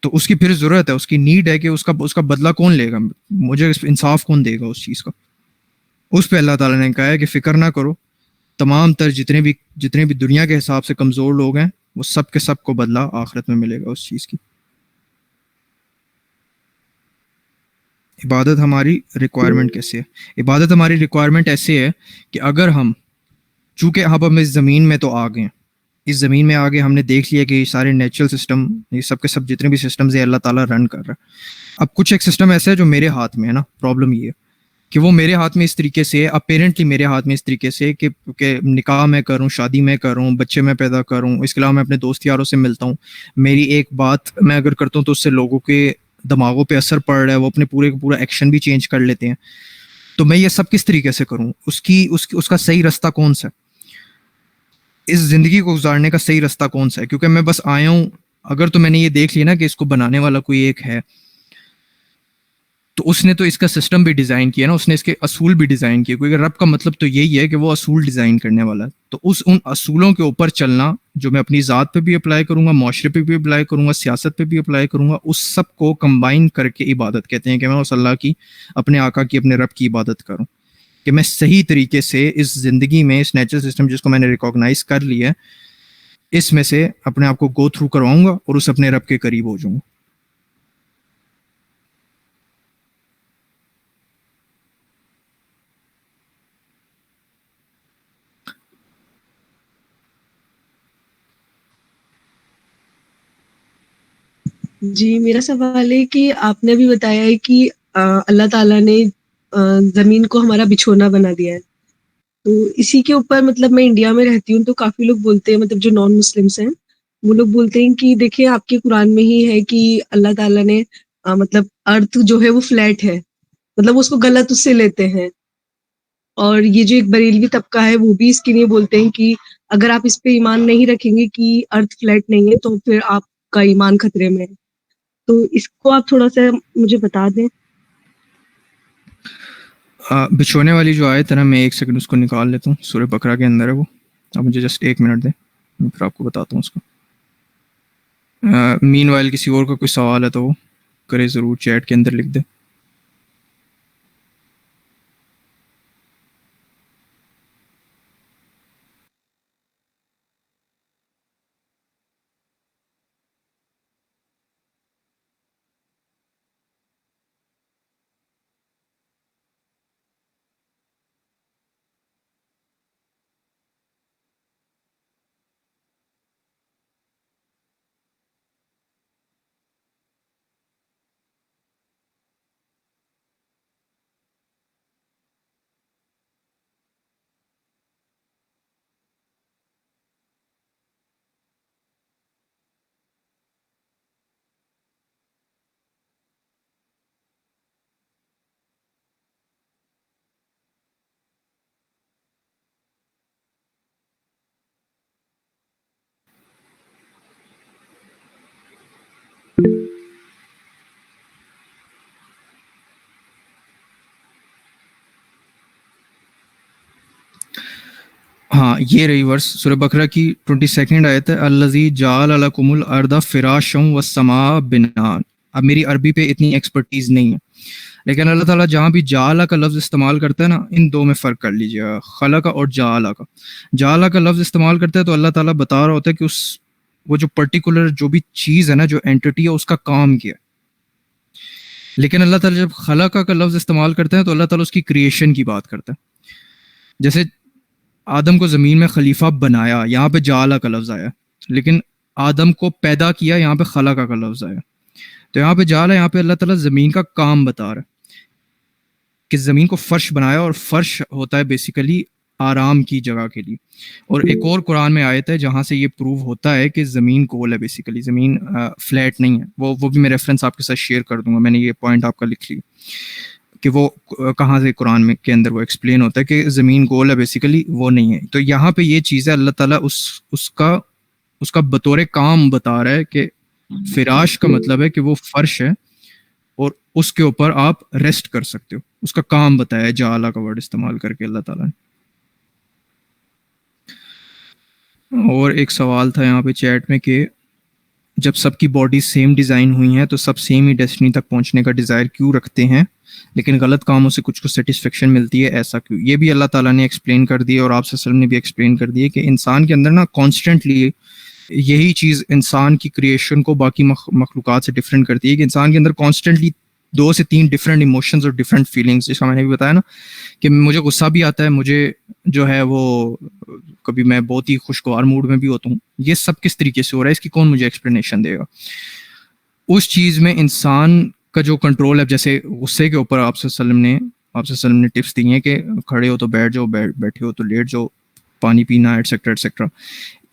تو اس کی پھر ضرورت ہے، اس کی نیڈ ہے کہ اس کا بدلہ کون لے گا، مجھے انصاف کون دے گا اس چیز کا. اس پہ اللہ تعالیٰ نے کہا ہے کہ فکر نہ کرو، تمام تر جتنے بھی دنیا کے حساب سے کمزور لوگ ہیں وہ سب کے سب کو بدلہ آخرت میں ملے گا اس چیز کی. عبادت ہماری ریکوائرمنٹ کیسے ہے؟ عبادت ہماری ریکوائرمنٹ ایسے ہے کہ اگر چونکہ ہم اس زمین میں تو آ گئے ہیں، اس زمین میں آگے ہم نے دیکھ لیا کہ یہ سارے نیچرل سسٹم، یہ سب کے سب جتنے بھی سسٹمز ہیں اللہ تعالیٰ رن کر رہا ہے. اب کچھ ایک سسٹم ایسا ہے جو میرے ہاتھ میں ہے نا. پرابلم یہ ہے کہ وہ میرے ہاتھ میں اس طریقے سے، اپیرنٹلی میرے ہاتھ میں اس طریقے سے کہ نکاح میں کروں، شادی میں کروں، بچے میں پیدا کروں، اس کے علاوہ میں اپنے دوست یاروں سے ملتا ہوں، میری ایک بات میں اگر کرتا ہوں تو اس سے لوگوں کے دماغوں پہ اثر پڑ رہا ہے، وہ اپنے پورے کا پورا ایکشن بھی چینج کر لیتے ہیں. تو میں یہ سب کس طریقے سے کروں؟ اس کا صحیح رستہ کون سا ہے؟ اس زندگی کو گزارنے کا صحیح رستہ کون سا ہے؟ کیونکہ میں بس آیا ہوں، اگر تو میں نے یہ دیکھ لیا نا کہ اس کو بنانے والا کوئی ایک ہے، تو اس نے تو اس کا سسٹم بھی ڈیزائن کیا نا، اس نے اس کے اصول بھی ڈیزائن کیے، کیونکہ رب کا مطلب تو یہی ہے کہ وہ اصول ڈیزائن کرنے والا ہے. تو ان اصولوں کے اوپر چلنا جو میں اپنی ذات پہ بھی اپلائی کروں گا، معاشرے پہ بھی اپلائی کروں گا، سیاست پہ بھی اپلائی کروں گا، اس سب کو کمبائن کر کے عبادت کہتے ہیں کہ میں اس اللہ کی، اپنے آقا کی، اپنے رب کی عبادت کروں، کہ میں صحیح طریقے سے اس زندگی میں، اس نیچرل سسٹم جس کو میں نے ریکاگنائز کر لیا ہے، اس میں سے اپنے آپ کو گو تھرو کرواؤں گا اور اس اپنے رب کے قریب ہو جاؤں گا. جی میرا سوال ہے کہ آپ نے بھی بتایا ہے کہ اللہ تعالیٰ نے زمین کو ہمارا بچھونا بنا دیا ہے، تو اسی کے اوپر مطلب میں انڈیا میں رہتی ہوں تو کافی لوگ بولتے ہیں، مطلب جو نان مسلمس ہیں وہ لوگ بولتے ہیں کہ دیکھیں آپ کے قرآن میں ہی ہے کہ اللہ تعالیٰ نے مطلب ارتھ جو ہے وہ فلیٹ ہے، مطلب اس کو غلط اس سے لیتے ہیں. اور یہ جو ایک بریلوی طبقہ ہے وہ بھی اس کے لیے بولتے ہیں کہ اگر آپ اس پہ ایمان نہیں رکھیں گے کہ ارتھ فلیٹ نہیں ہے تو پھر آپ کا ایمان خطرے میں ہے. تو اس کو آپ تھوڑا سا مجھے بتا دیں. بچھونے والی جو آیت ہے نا، میں ایک سیکنڈ اس کو نکال لیتا ہوں، سورہ بقرہ کے اندر ہے وہ، آپ مجھے جسٹ 1 منٹ دیں، میں پھر آپ کو بتاتا ہوں اس کو. مین وائل کسی اور کا کوئی سوال ہے تو وہ کرے ضرور، چیٹ کے اندر لکھ دے. ہاں یہ رہی ورس، سورہ بقرہ کی 22 آیت ہے، الذی جعل لکم الارض فراشا والسماء بناء. اب میری عربی پہ اتنی ایکسپرٹیز نہیں ہے، لیکن اللہ تعالیٰ جہاں بھی جعل کا لفظ استعمال کرتا ہے نا، ان دو میں فرق کر لیجیے، خلق اور جعل کا. جعل کا لفظ استعمال کرتا ہے تو اللہ تعالیٰ بتا رہا ہوتا ہے کہ وہ جو پرٹیکولر جو بھی چیز ہے نا، جو اینٹی ہے، اس کا کام کیا ہے. لیکن اللہ تعالیٰ جب خلق کا لفظ استعمال کرتے ہیں تو اللہ تعالیٰ اس کی کریشن کی بات کرتا ہے. جیسے آدم کو زمین میں خلیفہ بنایا، یہاں پہ جعل کا لفظ آیا، لیکن آدم کو پیدا کیا، یہاں پہ خلق کا لفظ آیا. تو یہاں پہ جعل ہے، یہاں پہ اللہ تعالیٰ زمین کا کام بتا رہا ہے کہ زمین کو فرش بنایا، اور فرش ہوتا ہے بیسیکلی آرام کی جگہ کے لیے. اور ایک اور قرآن میں آیت ہے جہاں سے یہ پروو ہوتا ہے کہ زمین گول ہے، بیسیکلی زمین فلیٹ نہیں ہے. وہ بھی میں ریفرنس آپ کے ساتھ شیئر کر دوں گا، میں نے یہ پوائنٹ آپ کا لکھ لی. کہ وہ کہاں سے قرآن میں کے اندر وہ ایکسپلین ہوتا ہے کہ زمین گول ہے بیسیکلی، وہ نہیں ہے. تو یہاں پہ یہ چیز ہے اللہ تعالیٰ اس کا بطور کام بتا رہا ہے کہ فراش کا مطلب ہے کہ وہ فرش ہے اور اس کے اوپر آپ ریسٹ کر سکتے ہو. اس کا کام بتایا ہے جعلہ کا ورڈ استعمال کر کے اللہ تعالیٰ نے. اور ایک سوال تھا یہاں پہ چیٹ میں کہ جب سب کی باڈی سیم ڈیزائن ہوئی ہیں تو سب سیم ہی ڈیسٹنی تک پہنچنے کا ڈیزائر کیوں رکھتے ہیں لیکن غلط کاموں سے کچھ کو سیٹسفیکشن ملتی ہے، ایسا کیوں؟ یہ بھی اللہ تعالیٰ نے ایکسپلین کر دی اور آپ صلی اللہ علیہ وسلم نے بھی ایکسپلین کر دی ہے کہ انسان کے اندر نا کانسٹنٹلی یہی چیز انسان کی کریشن کو باقی مخلوقات سے ڈفرینٹ کرتی ہے کہ انسان کے اندر کانسٹنٹلی 2 سے 3 ڈفرینٹ ایموشنز اور ڈفرینٹ فیلنگس، جس کا میں نے بھی بتایا نا کہ مجھے غصہ بھی آتا ہے، مجھے جو ہے وہ کبھی میں بہت ہی خوشگوار موڈ میں بھی ہوتا ہوں. یہ سب کس طریقے سے ہو رہا ہے، اس کی کون مجھے ایکسپلینیشن دے گا؟ اس چیز میں انسان کا جو کنٹرول ہے، جیسے غصے کے اوپر آپ صلی اللہ علیہ وسلم نے ٹپس دی ہیں کہ کھڑے ہو تو بیٹھ جاؤ، بیٹھے ہو تو لیٹ جاؤ، پانی پینا ایٹسیکٹرا ایٹسیکٹرا.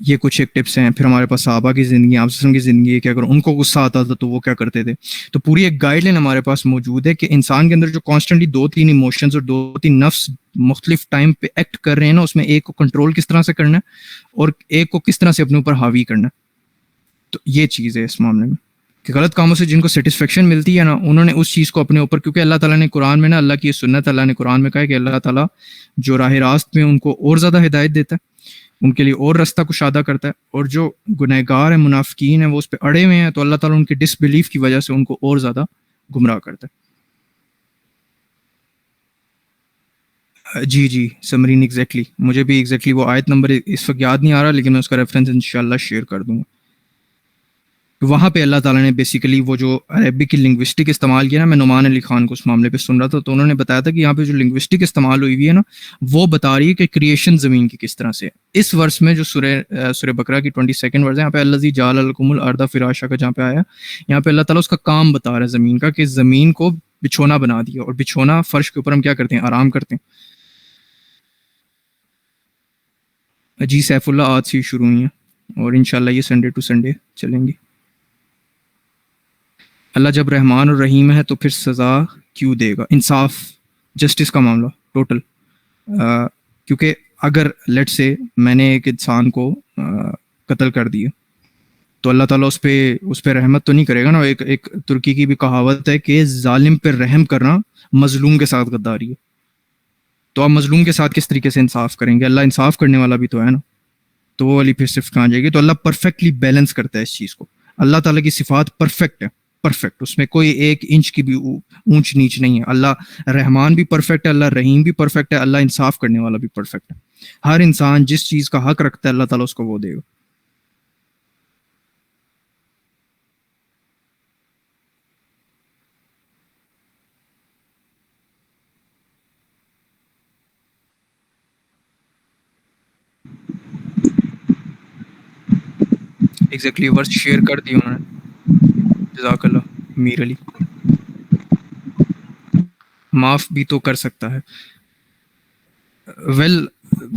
یہ کچھ ایک ٹپس ہیں. پھر ہمارے پاس صحابہ کی زندگی، آپ صلی اللہ علیہ وسلم کی زندگی ہے کہ اگر ان کو غصہ آتا تھا تو وہ کیا کرتے تھے. تو پوری ایک گائیڈ لائن ہمارے پاس موجود ہے کہ انسان کے اندر جو کانسٹنٹلی 2-3 ایموشنز اور 2-3 نفس مختلف ٹائم پہ ایکٹ کر رہے ہیں نا، اس میں ایک کو کنٹرول کس طرح سے کرنا ہے اور ایک کو کس طرح سے اپنے اوپر حاوی کرنا ہے. تو یہ چیز ہے اس معاملے میں کہ غلط کاموں سے جن کو سیٹسفیکشن ملتی ہے نا، انہوں نے اس چیز کو اپنے اوپر، کیونکہ اللہ تعالیٰ نے قرآن میں نا، اللہ کی سنت، اللہ نے قرآن میں کہا ہے کہ اللہ تعالیٰ جو راہ راست میں ان کو اور زیادہ ہدایت دیتا ہے، ان کے لیے اور رستہ کشادہ کرتا ہے، اور جو گنہگار ہیں، منافقین ہیں، وہ اس پہ اڑے ہوئے ہیں تو اللہ تعالیٰ ان کی ڈس بلیف کی وجہ سے ان کو اور زیادہ گمراہ کرتا ہے. جی سمرین ایگزیکٹلی، مجھے بھی ایگزیکٹلی وہ آیت نمبر اس وقت یاد نہیں آ رہا، لیکن میں اس کا ریفرنس انشاءاللہ شیئر کر دوں گا. وہاں پہ اللہ تعالیٰ نے بیسیکلی وہ جو عربک کی لنگوسٹک استعمال کیا نا، میں نعمان علی خان کو اس معاملے پہ سن رہا تھا تو انہوں نے بتایا تھا کہ یہاں پہ جو لنگوسٹک استعمال ہوئی ہے نا، وہ بتا رہی ہے کہ کریشن زمین کی کس طرح سے. اس ورس میں جو سورہ بقرہ کی 22 ورس ہے، یہاں پہ الذی جعل لکم الارض فراشا کا جہاں پہ آیا، یہاں پہ اللہ تعالیٰ اس کا کام بتا رہا ہے زمین کا، کہ زمین کو بچھونا بنا دیا، اور بچھونا فرش کے اوپر ہم کیا کرتے ہیں، آرام کرتے ہیں. جی سیف اللہ آج سے شروع ہوئی ہیں اور انشاءاللہ یہ سنڈے ٹو سنڈے چلیں گی. اللہ جب رحمان اور رحیم ہے تو پھر سزا کیوں دے گا؟ انصاف، جسٹس کا معاملہ ٹوٹل. کیونکہ اگر لیٹ سے میں نے ایک انسان کو قتل کر دیا تو اللہ تعالیٰ اس پہ رحمت تو نہیں کرے گا نا. ایک ترکی کی بھی کہاوت ہے کہ ظالم پہ رحم کرنا مظلوم کے ساتھ غداری ہے. تو آپ مظلوم کے ساتھ کس طریقے سے انصاف کریں گے؟ اللہ انصاف کرنے والا بھی تو ہے نا. تو وہ والی پھر صرف کہاں جائے گی. تو اللہ پرفیکٹلی بیلنس کرتا ہے اس چیز کو. اللہ تعالیٰ کی صفات پرفیکٹ ہے، پرفیکٹ، اس میں کوئی 1 انچ کی بھی اونچ نیچ نہیں ہے. اللہ رحمان بھی پرفیکٹ ہے، اللہ رحیم بھی پرفیکٹ ہے، اللہ انصاف کرنے والا بھی پرفیکٹ ہے. ہر انسان جس چیز کا حق رکھتا ہے اللہ تعالیٰ اس کو وہ دے گا. ایگزیکٹلی ورس شیئر کر دی انہوں نے. جزاک اللہ میر علی. معاف بھی تو کر سکتا ہے. ویل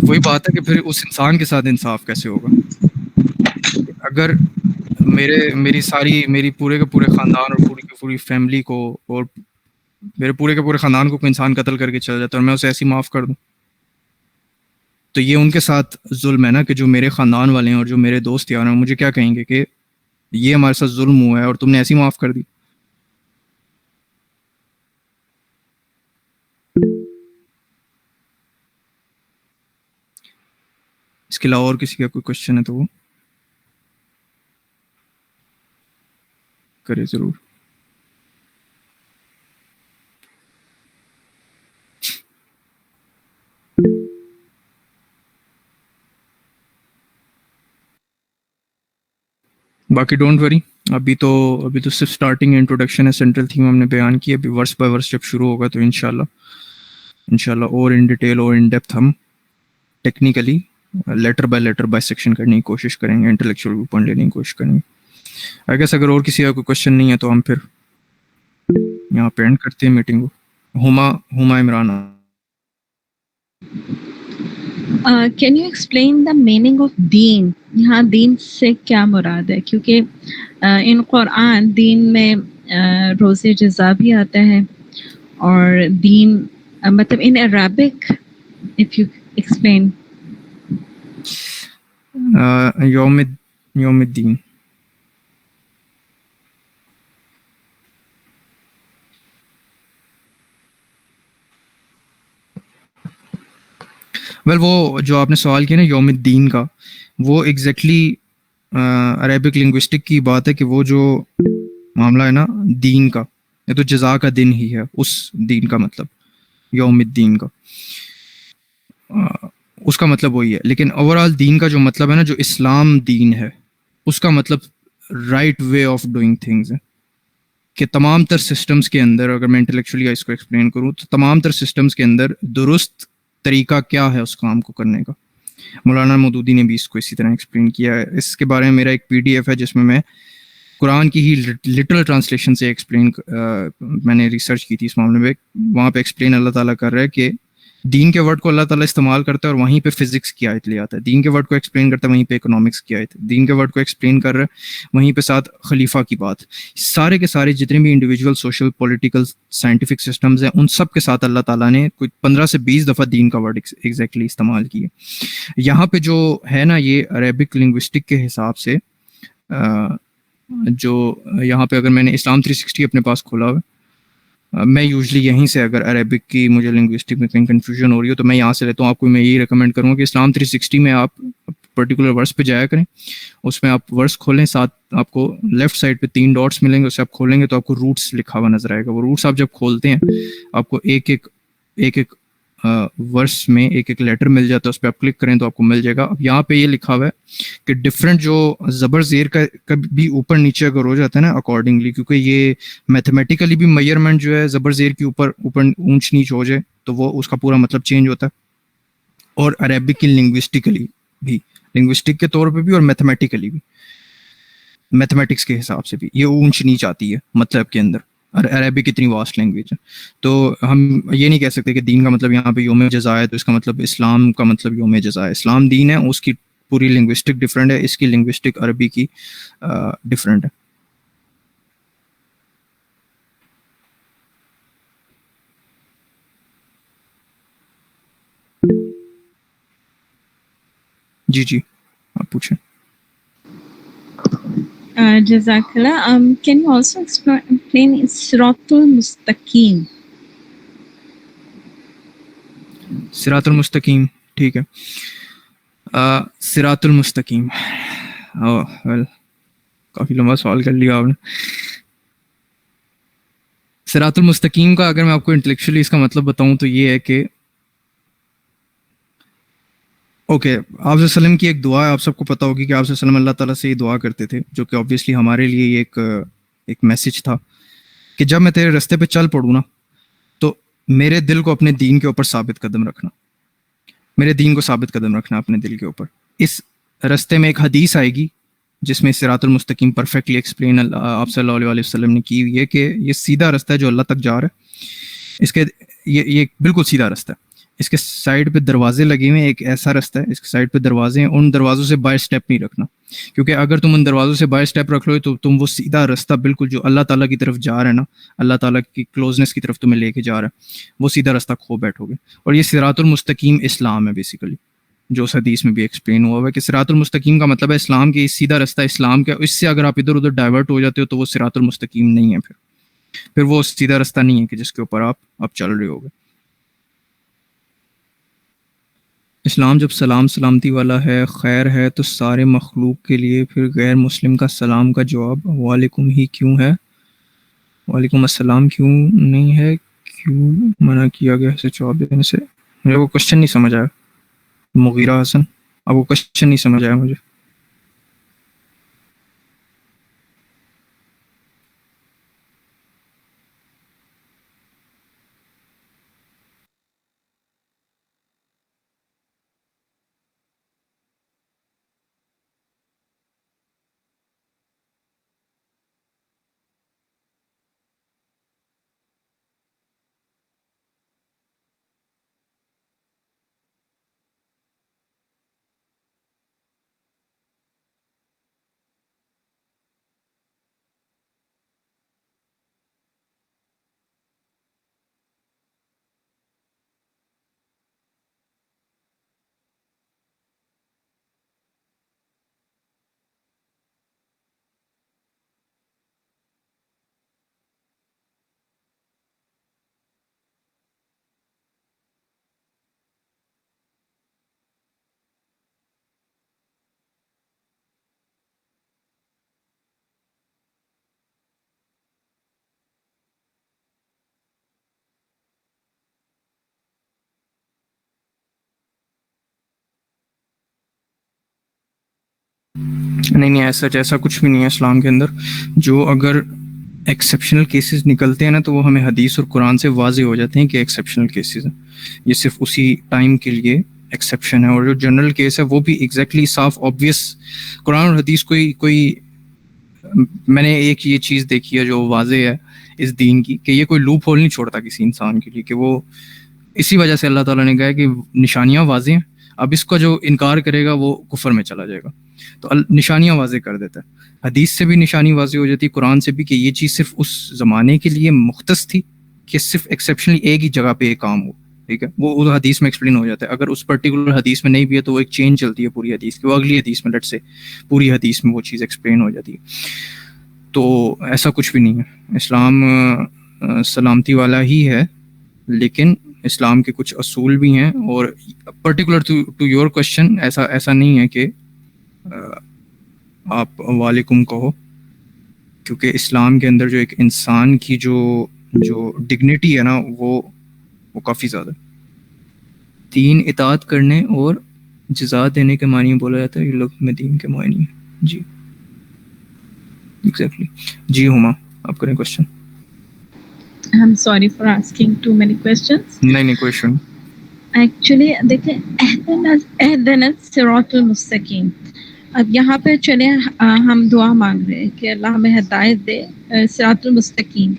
وہی بات ہے کہ پھر اس انسان کے ساتھ انصاف کیسے ہوگا؟ اگر میری پورے کے پورے خاندان اور پوری کی پوری فیملی کو اور میرے پورے کے پورے خاندان کو کوئی انسان قتل کر کے چل جاتا ہے اور میں اسے ایسی معاف کر دوں تو یہ ان کے ساتھ ظلم ہے نا. کہ جو میرے خاندان والے ہیں اور جو میرے دوست یار ہیں مجھے کیا کہیں گے کہ یہ ہمارے ساتھ ظلم ہوا ہے اور تم نے ایسی معاف کر دی. اس کے علاوہ اور کسی کا کوئی کوشچن ہے تو وہ کرے ضرور. باقی ڈونٹ وری، ابھی تو صرف سٹارٹنگ انٹروڈکشن ہے، سینٹرل تھیم ہم نے بیان کی. ابھی ورس بائی ورس جب شروع ہوگا تو انشاءاللہ اور ان ڈیٹیل اور ان ڈیپتھ ہم ٹیکنیکلی لیٹر بائی سیکشن کرنے کی کوشش کریں گے، انٹلیکچوئل ویو پوائنٹ لینے کی کوشش کریں گے. آئی گیس اگر اور کسی کا کوئی کوشچن نہیں ہے تو ہم پھر یہاں پہ اینڈ کرتے ہیں میٹنگ کو. Huma Imran. Can you explain the meaning of دین؟ یہاں دین سے کیا مراد ہے؟ کیونکہ ان قرآن دین میں روز جزا بھی آتا ہے or deen, matlab in Arabic, if you explain. یوم یوم الدین. ویل وہ جو آپ نے سوال کیا نا یوم الدین کا، وہ ایگزیکٹلی عربک لنگوسٹک کی بات ہے کہ وہ جو معاملہ ہے نا دین کا، یہ تو جزا کا دن ہی ہے، اس دین کا مطلب یوم الدین کا اس کا مطلب وہی ہے. لیکن اوور آل دین کا جو مطلب ہے نا، جو اسلام دین ہے، اس کا مطلب right way of doing things ہے. کہ تمام تر سسٹمز کے اندر، اگر میں انٹلیکچولی اس کو ایکسپلین کروں تو تمام تر سسٹمز کے اندر درست طریقہ کیا ہے اس کام کو کرنے کا. مولانا مودودی نے بھی اس کو اسی طرح ایکسپلین کیا ہے. اس کے بارے میں میرا ایک PDF ہے جس میں قرآن کی ہی لٹرل ٹرانسلیشن سے ایکسپلین میں نے ریسرچ کی تھی اس معاملے میں. وہاں پہ ایکسپلین اللہ تعالیٰ کر رہا ہے کہ دین کے ورڈ کو اللہ تعالیٰ استعمال کرتا ہے اور وہیں پہ فزکس کی آیت لے آتا ہے. دین کے ورڈ کو ایکسپلین کرتا ہے وہیں پہ اکنامکس کی آیت. دین کے ورڈ کو ایکسپلین کر رہا ہے وہیں پہ ساتھ خلیفہ کی بات. سارے کے سارے جتنے بھی individual social political scientific systems ہیں ان سب کے ساتھ اللہ تعالیٰ نے کوئی 15 سے 20 دفعہ دین کا ورڈ ایگزیکٹلی استعمال کیے. یہاں پہ جو ہے نا یہ عربک لنگوسٹک کے حساب سے جو یہاں پہ اگر میں نے اسلام 360 اپنے پاس کھولا ہوا ہے، میں یوزلی یہیں سے اگر عربک کی مجھے لنگوسٹک میں کہیں کنفیوژن ہو رہی ہو تو میں یہاں سے لیتا ہوں. آپ کو میں یہی ریکمینڈ کروں گا کہ اسلام 360 میں آپ پرٹیکولر ورس پہ جایا کریں، اس میں آپ ورس کھولیں، ساتھ آپ کو لیفٹ سائڈ پہ 3 ڈاٹس ملیں گے، اسے آپ کھولیں گے تو آپ کو روٹس لکھا ہوا نظر آئے گا. وہ روٹس آپ جب کھولتے ہیں آپ کو ایک ایک ورس میں ایک ایک لیٹر مل جاتا ہے، اس پہ آپ کلک کریں تو آپ کو مل جائے گا. اب یہاں پہ یہ لکھا ہوا ہے کہ ڈفرینٹ جو زبر زیر کا بھی اوپر نیچے اگر ہو جاتا ہے نا اکارڈنگلی، کیونکہ یہ میتھمیٹیکلی بھی میئرمنٹ جو ہے زبر زیر کے اوپر اونچ نیچ ہو جائے تو وہ اس کا پورا مطلب چینج ہوتا ہے. اور عربک کی لنگوسٹکلی بھی، لنگوسٹک کے طور پہ بھی اور میتھمیٹیکلی بھی، میتھمیٹکس کے حساب سے بھی یہ اونچ نیچ آتی ہے مطلب کے اندر. اور عربک اتنی واسٹ لینگویج ہے تو ہم یہ نہیں کہہ سکتے کہ دین کا مطلب یہاں پہ یوم جزا ہے تو اس کا مطلب اسلام کا مطلب یوم جزا ہے. اسلام دین ہے، اس کی پوری لنگوسٹک ڈفرینٹ ہے، اس کی لنگوسٹک عربی کی ڈفرینٹ ہے. جی جی آپ پوچھیں. Jazakallah. Can you also explain Siratul Mustaqim? صراط المستقیم، ٹھیک ہے. صراط المستقیم، کافی لمبا سوال کر لیا آپ نے. صراط المستقیم کا اگر میں آپ کو انٹلیکچولی اس کا مطلب بتاؤں تو یہ ہے کہ اوکے، آپ صلی اللہ علیہ وسلم کی ایک دعا ہے، آپ سب کو پتہ ہوگی کہ آپ صلی اللہ علیہ وسلم اللہ تعالیٰ سے یہ دعا کرتے تھے، جو کہ آبویسلی ہمارے لیے یہ ایک میسج تھا کہ جب میں تیرے راستے پہ چل پڑوں نا تو میرے دل کو اپنے دین کے اوپر ثابت قدم رکھنا، میرے دین کو ثابت قدم رکھنا اپنے دل کے اوپر. اس راستے میں ایک حدیث آئے گی جس میں صراط المستقیم پرفیکٹلی ایکسپلین آپ صلی اللہ علیہ وسلم نے کی ہوئی ہے کہ یہ سیدھا رستہ ہے جو اللہ تک جا رہا ہے. اس کے یہ بالکل سیدھا رستہ ہے. اس کے سائڈ پہ دروازے لگے ہوئے ہیں، ایک ایسا رستہ ہے اس کے سائڈ پہ دروازے ہیں، ان دروازوں سے بائی اسٹیپ نہیں رکھنا، کیونکہ اگر تم ان دروازوں سے بائی اسٹیپ رکھ لو تو تم وہ سیدھا رستہ بالکل جو اللہ تعالیٰ کی طرف جا رہا ہے نا، اللہ تعالیٰ کی کلوزنس کی طرف تمہیں لے کے جا رہا ہے، وہ سیدھا رستہ کھو بیٹھو گے. اور یہ صراط المستقیم اسلام ہے بیسیکلی، جو اس حدیث میں بھی ایکسپلین ہوا ہوا ہے کہ صراط المستقیم کا مطلب ہے اسلام کے سیدھا رستہ اسلام کا. اس سے اگر آپ ادھر ادھر ڈائیورٹ ہو جاتے ہو تو وہ صراط المستقیم نہیں ہے، پھر وہ سیدھا رستہ نہیں ہے کہ جس کے اوپر آپ چل رہے ہوگے. اسلام جب سلام سلامتی والا ہے، خیر ہے تو سارے مخلوق کے لیے، پھر غیر مسلم کا سلام کا جواب وعلیکم ہی کیوں ہے؟ وعلیکم السلام کیوں نہیں ہے؟ کیوں منع کیا گیا اسے جواب دینے سے؟ مجھے وہ کوشچن نہیں سمجھ آیا. مغیرہ حسن، اب وہ کوشچن نہیں سمجھ آیا مجھے. نہیں ایسا کچھ بھی نہیں ہے اسلام کے اندر. جو اگر ایکسیپشنل کیسز نکلتے ہیں نا تو وہ ہمیں حدیث اور قرآن سے واضح ہو جاتے ہیں کہ ایکسیپشنل کیسز ہیں, یہ صرف اسی ٹائم کے لیے ایکسیپشن ہے. اور جو جنرل کیس ہے وہ بھی ایگزیکٹلی صاف آبویس قرآن اور حدیث کوئی میں نے ایک یہ چیز دیکھی ہے جو واضح ہے اس دین کی, کہ یہ کوئی لوپ ہول نہیں چھوڑتا کسی انسان کے لیے, کہ وہ اسی وجہ سے اللہ تعالیٰ نے کہا ہے کہ نشانیاں واضح ہیں, اب اس کا جو انکار کرے گا وہ کفر میں چلا جائے گا. تو نشانیاں واضح کر دیتا ہے. حدیث سے بھی نشانی واضح ہو جاتی ہے, قرآن سے بھی, کہ یہ چیز صرف اس زمانے کے لیے مختص تھی, کہ صرف ایکسیپشنلی ایک ہی جگہ پہ ایک کام ہو. ٹھیک ہے, وہ حدیث میں ایکسپلین ہو جاتا ہے. اگر اس پرٹیکولر حدیث میں نہیں بھی ہے تو وہ ایک چین چلتی ہے پوری حدیث کی, وہ اگلی حدیث میں لٹ سے پوری حدیث میں وہ چیز ایکسپلین ہو جاتی ہے. تو ایسا کچھ بھی نہیں ہے. اسلام سلامتی والا ہی ہے, لیکن اسلام کے کچھ اصول بھی ہیں. اور پرٹیکولر ٹو یور کوشچن, ایسا نہیں ہے کہ آپ وعلیکم کہو, کیونکہ اسلام کے اندر جو ایک انسان کی جو ڈگنیٹی ہے نا وہ کافی زیادہ. 3 اطاعت کرنے اور جزا دینے کے معنی بولا جاتا ہے, یہ لوگ میں دین کے معنی ہیں. جی ایگزیکٹلی. جی ہما, آپ کریں question. I'm sorry for asking too many questions. نہیں کوشچن. ایکچولی دیکھیں, اہدنا الصراط المستقیم, اب یہاں پہ چلیں ہم دعا مانگ رہے ہیں کہ اللہ ہمیں ہدایت دے صراط المستقیم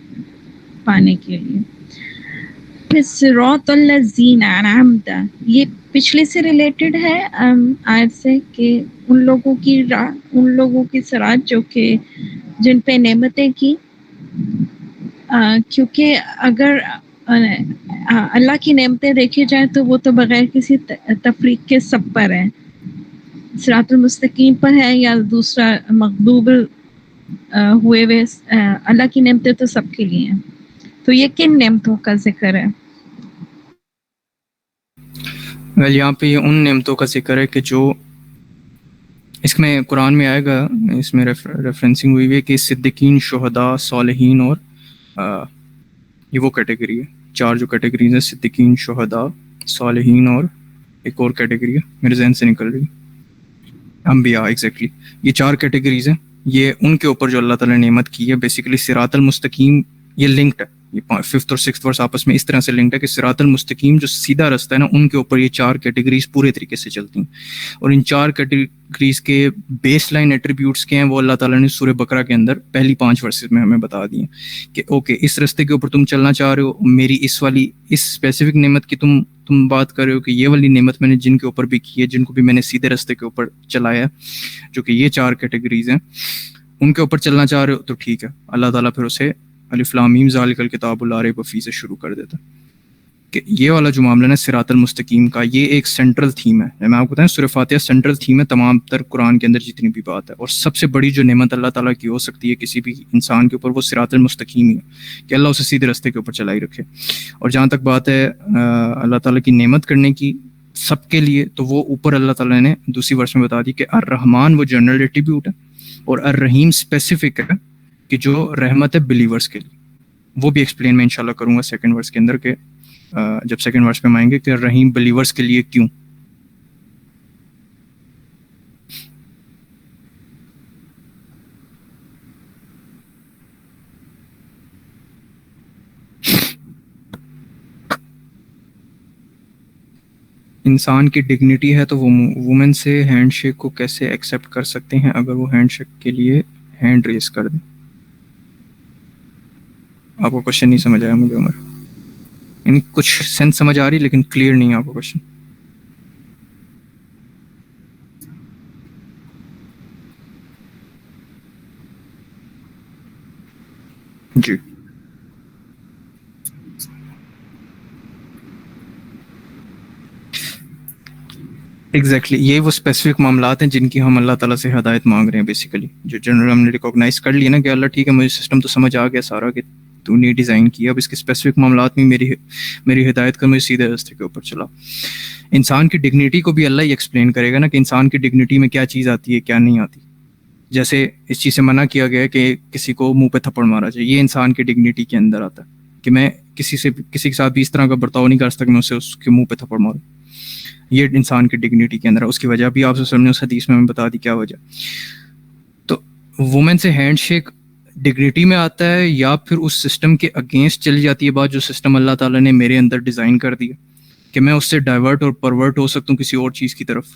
پانے کے لیے. پھر صراط الذین انعمت, یہ پچھلے سے ریلیٹڈ ہے آیت سے, کہ ان لوگوں کی صراط جو کہ جن پہ نعمتیں کی, کیونکہ اگر اللہ کی نعمتیں دیکھی جائیں تو وہ تو بغیر کسی تفریق کے سب پر ہیں, صراط المستقیم پر ہے یا دوسرا مغضوب ہوئے اللہ کی نعمتیں تو سب کے لیے ہیں. تو یہ کن نعمتوں کا ذکر ہے؟ یہاں پہ یہ ان نعمتوں کا ذکر ہے کہ جو اس میں قرآن میں آئے گا, اس میں ریفرنسنگ ہوئی ہے کہ صدیقین, شہداء, صالحین, اور یہ وہ کیٹیگری ہے. 4 جو کیٹیگریز ہیں, صدیقین, شہداء, صالحین, اور ایک اور کیٹیگری ہے میرے ذہن سے نکل رہی, انبیاء. ایگزیکٹلی یہ 4 کیٹیگریز ہیں. یہ ان کے اوپر جو اللہ تعالیٰ نے نعمت کی ہے. بیسیکلی صراط المستقیم یہ لنکڈ ہے, یہ 5th اور 6th ورس آپس میں اس طرح سے لنکڈ ہے کہ صراط المستقیم جو سیدھا رستہ ہے نا, ان کے اوپر یہ 4 کیٹیگریز پورے طریقے سے چلتی ہیں. اور ان 4 کیٹیگریز کے بیس لائن ایٹریبیوٹس کے ہیں وہ اللہ تعالیٰ نے سورہ بقرہ کے اندر پہلی 5 ورسز میں ہمیں بتا دی ہیں کہ اوکے اس رستے کے اوپر تم چلنا چاہ رہے ہو, میری اس اسپیسیفک نعمت کی تم بات کر رہے ہو کہ یہ والی نعمت میں نے جن کے اوپر بھی کی ہے, جن کو بھی میں نے سیدھے رستے کے اوپر چلایا, جو کہ یہ 4 کیٹیگریز ہیں, ان کے اوپر چلنا چاہ رہے ہو تو ٹھیک ہے. اللہ تعالیٰ پھر اسے الف لام میم ذالک الکتاب لا ریب فیہ سے شروع کر دیتا کہ یہ والا جو معاملہ ہے صراط المستقیم کا, یہ ایک سینٹرل تھیم ہے. میں آپ کو بتائیں سورہ فاتحہ سینٹرل تھیم ہے تمام تر قرآن کے اندر جتنی بھی بات ہے. اور سب سے بڑی جو نعمت اللہ تعالیٰ کی ہو سکتی ہے کسی بھی انسان کے اوپر, وہ صراط المستقیم ہی ہے کہ اللہ اسے سیدھے راستے کے اوپر چلائی رکھے. اور جہاں تک بات ہے اللہ تعالیٰ کی نعمت کرنے کی سب کے لیے, تو وہ اوپر اللہ تعالیٰ نے دوسری ورس میں بتا دی کہ الرحمن وہ جنرل ایٹریبیوٹ ہے, اور الرحیم اسپیسیفک ہے کہ جو رحمت ہے بلیورس کے لیے. وہ بھی ایکسپلین میں انشاءاللہ کروں گا 2nd ورس کے اندر, کہ جب 2nd ورس پہ ہم آئیں گے کہ رحیم بلیورس کے لیے کیوں. انسان کی ڈگنیٹی ہے تو وہ وومن سے ہینڈ شیک کو کیسے ایکسیپٹ کر سکتے ہیں اگر وہ ہینڈ شیک کے لیے ہینڈ ریز کر دیں؟ آپ کو کوشچن نہیں سمجھ آیا مجھے عمر, یعنی کچھ سینس سمجھ آ رہی لیکن کلیئر نہیں ہے آپ کو کوشچن. جی ایگزیکٹلی یہ وہ اسپیسیفک معاملات ہیں جن کی ہم اللہ تعالیٰ سے ہدایت مانگ رہے ہیں. بیسیکلی جو جنرل ہم نے ریکوگنائز کر لیا نا کہ اللہ ٹھیک ہے مجھے سسٹم تو سمجھ آ گیا سارا کہ تو نے ڈیزائن کیا, اب اس کے اسپیسیفک معاملات میں میری ہدایت کر, مجھے سیدھے راستے کے اوپر چلا. انسان کی ڈگنیٹی کو بھی اللہ ہی ایکسپلین کرے گا نا کہ انسان کی ڈگنیٹی میں کیا چیز آتی ہے کیا نہیں آتی. جیسے اس چیز سے منع کیا گیا ہے کہ کسی کو منہ پہ تھپڑ مارا جائے, یہ انسان کی ڈگنیٹی کے اندر آتا ہے کہ میں کسی کے ساتھ بھی اس طرح کا برتاؤ نہیں کر سکتا کہ میں اسے اس کے منہ پہ تھپڑ ماروں. یہ انسان کی ڈگنیٹی کے اندر ہے. اس کی وجہ بھی آپ سے سامنے اس حدیث میں بتا دی کیا وجہ. وومن سے ہینڈ شیک ڈگنیٹی میں آتا ہے یا پھر اس سسٹم کے اگینسٹ چلی جاتی ہے بات جو سسٹم اللہ تعالیٰ نے میرے اندر ڈیزائن کر دیا کہ میں اس سے ڈائیورٹ اور پرورٹ ہو سکتا ہوں کسی اور چیز کی طرف.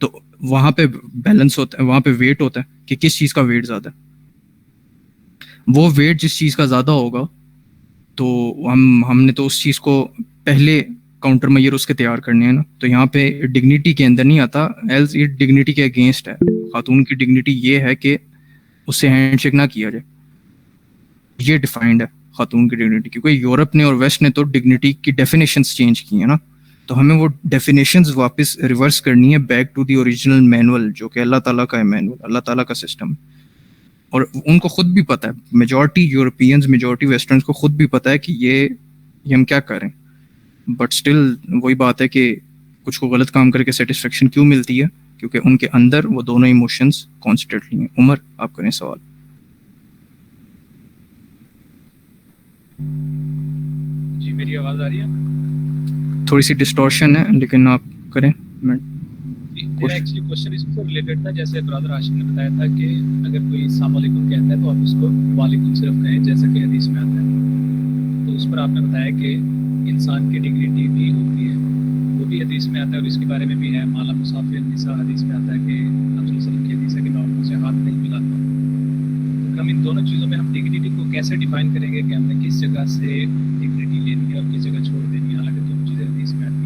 تو وہاں پہ بیلنس ہوتا ہے, وہاں پہ ویٹ ہوتا ہے کہ کس چیز کا ویٹ زیادہ ہے. وہ ویٹ جس چیز کا زیادہ ہوگا تو ہم نے تو اس چیز کو پہلے کاؤنٹر میئر اس کے تیار کرنے ہیں نا. تو یہاں پہ ڈگنیٹی کے اندر نہیں آتا, ایلس یہ ڈگنیٹی کے اگینسٹ ہے. خاتون کی ڈگنیٹی یہ ہے کہ اس سے ہینڈ شیک نہ کیا جائے, یہ ڈیفائنڈ ہے خاتون کی ڈگنیٹی. کیونکہ یورپ نے اور ویسٹ نے تو ڈگنیٹی کی ڈیفینیشنز چینج کی ہیں نا, تو ہمیں وہ ڈیفینیشنز واپس ریورس کرنی ہے back to the original manual جو کہ اللہ تعالیٰ کا ہے مینول, اللہ تعالیٰ کا سسٹم. اور ان کو خود بھی پتہ ہے, میجورٹی یورپینز میجورٹی ویسٹرنز کو خود بھی پتہ ہے کہ یہ ہم کیا کریں. بٹ اسٹل وہی بات ہے کہ کچھ کو غلط کام کر کے سیٹسفیکشن کیوں ملتی ہے, کیونکہ ان کے اندر وہ دونوں ایموشنز کانسٹنٹلی ہیں. عمر آپ کریں سوال. جی میری آواز آ رہی ہے؟ تھوڑی سی ڈسٹورشن ہے لیکن آپ کریں. میرا ایکچولی کوشچن اس سے ریلیٹڈ تھا, جیسے برادر ہاشم نے بتایا تھا کہ اگر کوئی السلام علیکم کہتا ہے تو آپ اس کو وعلیکم صرف کہیں, جیسا کہ حدیث میں آتا ہے. تو اس پر آپ نے بتایا کہ انسان کی ڈگنیٹی بھی ہوتی ہے, وہ بھی حدیث میں آتا ہے اور اس کے بارے میں بھی ہے. مالا مسافر النساء حدیث میں آتا ہے کہ نبی صلی اللہ علیہ وسلم کی حدیث ہے کہ میں عورتوں سے ہاتھ نہیں ملاتا. تو ہم ان دونوں چیزوں میں ہم ڈگنیٹی کو کیسے ڈیفائن کریں گے کہ ہم نے کس جگہ سے ڈگنیٹی لینی ہے اور کس جگہ چھوڑ دینی ہے, حالانکہ دونوں چیزیں حدیث میں آتی ہیں.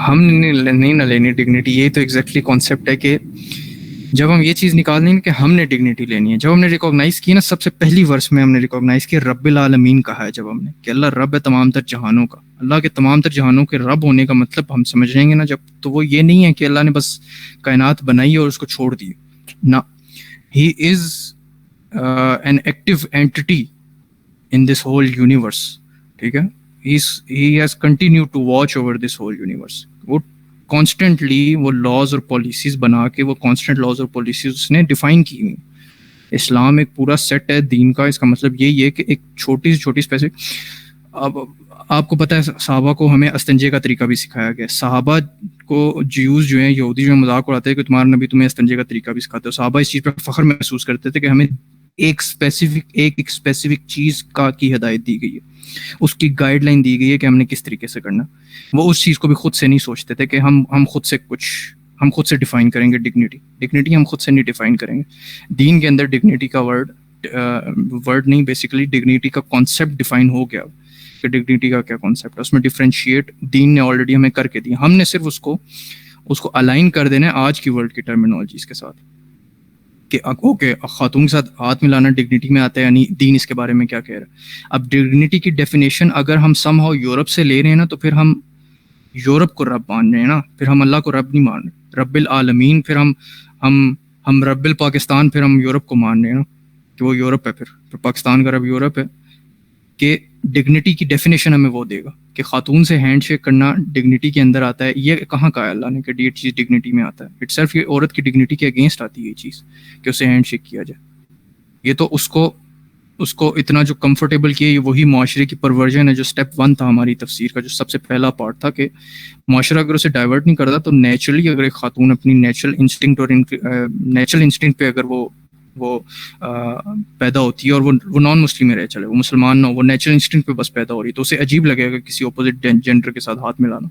ہم نہیں نہ لینی ڈگنیٹی. یہی تو ایگزیکٹلی کانسیپٹ ہے کہ جب ہم یہ چیز نکال دیں کہ ہم نے ڈگنیٹی لینی ہے, جب ہم نے ریکوگنائز کی نا, سب سے پہلی ورس میں ہم نے ریکوگنائز کیا رب العالمین کہا ہے جب ہم نے کہ اللہ رب ہے تمام تر جہانوں کا. اللہ کے تمام تر جہانوں کے رب ہونے کا مطلب ہم سمجھ رہیں گے نا جب, تو وہ یہ نہیں ہے کہ اللہ نے بس کائنات بنائی اور اس کو چھوڑ دی نا. He is an active entity in this whole universe. ٹھیک ہے, he has continued to watch over this whole universe. وہ کانسٹنٹلی وہ لاز اور پالیسیز بنا کے وہ کانسٹنٹ لاز اور پالیسیز اس نے ڈیفائن کی ہوئی. اسلام ایک پورا سیٹ ہے دین کا. اس کا مطلب یہی ہے کہ ایک چھوٹی سے چھوٹی اسپیسیفک, اب آپ کو پتہ ہے صحابہ کو ہمیں استنجے کا طریقہ بھی سکھایا گیا. صحابہ کو جیوز جو ہیں, یہودی جو ہیں, مذاق اڑاتے ہیں کہ تمہارا نبی تمہیں استنجے کا طریقہ بھی سکھاتے ہو. صحابہ اس چیز پہ فخر محسوس کرتے تھے کہ ہمیں ایک اسپیسیفک چیز کی ہدایت دی گئی ہے, اس کی گائیڈ لائن دی گئی ہے کہ ہم نے کس طریقے سے کرنا. وہ اس چیز کو بھی خود سے نہیں سوچتے تھے کہ ہم خود سے ڈیفائن کریں گے ڈگنیٹی ہم خود سے نہیں ڈیفائن کریں گے. دین کے اندر ڈگنیٹی کا ورڈ نہیں, بیسیکلی ڈگنیٹی کا کانسیپٹ ڈیفائن ہو گیا کہ ڈگنیٹی کا کیا کانسیپٹ ہے. اس میں ڈیفرینشیٹ دین نے آلریڈی ہمیں کر کے دیا, ہم نے صرف اس کو الائن کر دینا ہے آج کی ورلڈ کی ٹرمینالوجیز کے ساتھ کہ اوکے خاتون کے ساتھ ہاتھ ملانا ڈگنیٹی میں آتا ہے, یعنی دین اس کے بارے میں کیا کہہ رہا ہے. اب ڈگنیٹی کی ڈیفینیشن اگر ہم سم ہاؤ یورپ سے لے رہے ہیں نا, تو پھر ہم یورپ کو رب مان رہے ہیں نا, پھر ہم اللہ کو رب نہیں مان رہے, رب العالمین. پھر ہم رب الپاکستان, پھر ہم یورپ کو مان رہے ہیں نا کہ وہ یورپ ہے, پھر پاکستان کا رب یورپ ہے. کہ ڈگنیٹی کی ڈیفینیشن ہمیں وہ دے گا کہ خاتون سے ہینڈ شیک کرنا ڈگنیٹی کے اندر آتا ہے. یہ کہاں کہا ہے اللہ نے کہ یہ چیز ڈگنیٹی میں آتا ہے؟ اٹ صرف یہ عورت کی ڈگنیٹی کے اگینسٹ آتی ہے یہ چیز کہ اسے ہینڈ شیک کیا جائے. یہ تو اس کو اتنا جو کمفرٹیبل کیا, یہ وہی معاشرے کی پرورژن ہے جو اسٹیپ 1 تھا ہماری تفسیر کا, جو سب سے پہلا پارٹ تھا کہ معاشرہ اگر اسے ڈائیورٹ نہیں کرتا تو نیچرلی اگر ایک خاتون اپنی نیچرل انسٹنکٹ پہ اگر وہ پیدا ہوتی ہے اور وہ نان مسلم میں رہ چلے, وہ مسلمان نہ ہو, وہ نیچرل انسٹنکٹ پہ بس پیدا ہو رہی, تو اسے عجیب لگے گا کسی اپوزٹ جینڈر کے ساتھ ہاتھ ملانا.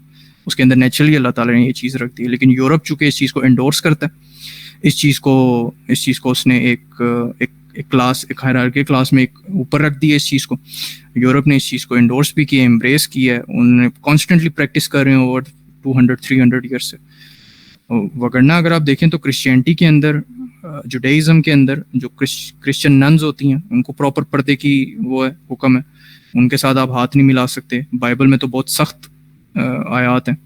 اس کے اندر نیچرلی اللہ تعالیٰ نے یہ چیز رکھ دی ہے. لیکن یورپ چونکہ اس چیز کو انڈورس کرتا ہے, اس چیز کو اس نے ایک کلاس, ایک ہائرارکی کلاس میں ایک اوپر رکھ دی ہے اس چیز کو. یورپ نے اس چیز کو انڈورس بھی کیا, امبریس کیا ہے, انہوں نے کانسٹنٹلی پریکٹس کر رہے ہیں اوور 200-300 ایئر سے. وگرنہ اگر آپ دیکھیں تو کرسچینٹی کے اندر, جوڈائزم کے اندر جو کرسچن ننز ہوتی ہیں ان کو پراپر پردے کی وہ ہے حکم ہے, ان کے ساتھ آپ ہاتھ نہیں ملا سکتے. بائبل میں تو بہت سخت آیات ہیں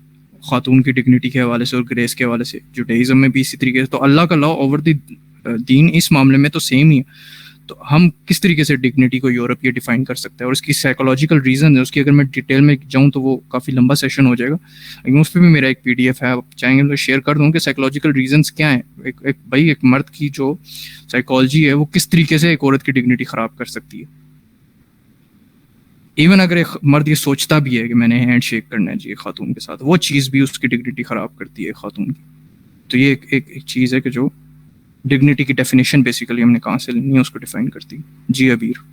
خاتون کی ڈگنیٹی کے حوالے سے اور گریس کے حوالے سے. جوڈائزم میں بھی اسی طریقے سے. تو اللہ کا لا اوور دی دین اس معاملے میں تو سیم ہی ہے. تو ہم کس طریقے سے ڈگنیٹی کو یورپ یہ ڈیفائن کر سکتے ہیں, اور اس کی سائیکولوجیکل ریزن ہے, اس کی اگر میں ڈیٹیل میں جاؤں تو وہ کافی لمبا سیشن ہو جائے گا. لیکن اس پہ بھی میرا ایک PDF ہے, آپ چاہیں گے تو شیئر کر دوں کہ سائیکولوجیکل ریزنس کیا ہیں. ایک مرد کی جو سائیکالوجی ہے وہ کس طریقے سے ایک عورت کی ڈگنیٹی خراب کر سکتی ہے. ایون اگر ایک مرد یہ سوچتا بھی ہے کہ میں نے ہینڈ شیک کرنا ہے جی خاتون کے ساتھ, وہ چیز بھی اس کی ڈگنیٹی خراب کرتی ہے خاتون کی. تو یہ ایک چیز ہے کہ جو ڈگنیٹی کی ڈیفینیشن بیسیکلی ہم نے کہاں سے لینی ہے اس کو ڈیفائن کرتی. جی عبیر.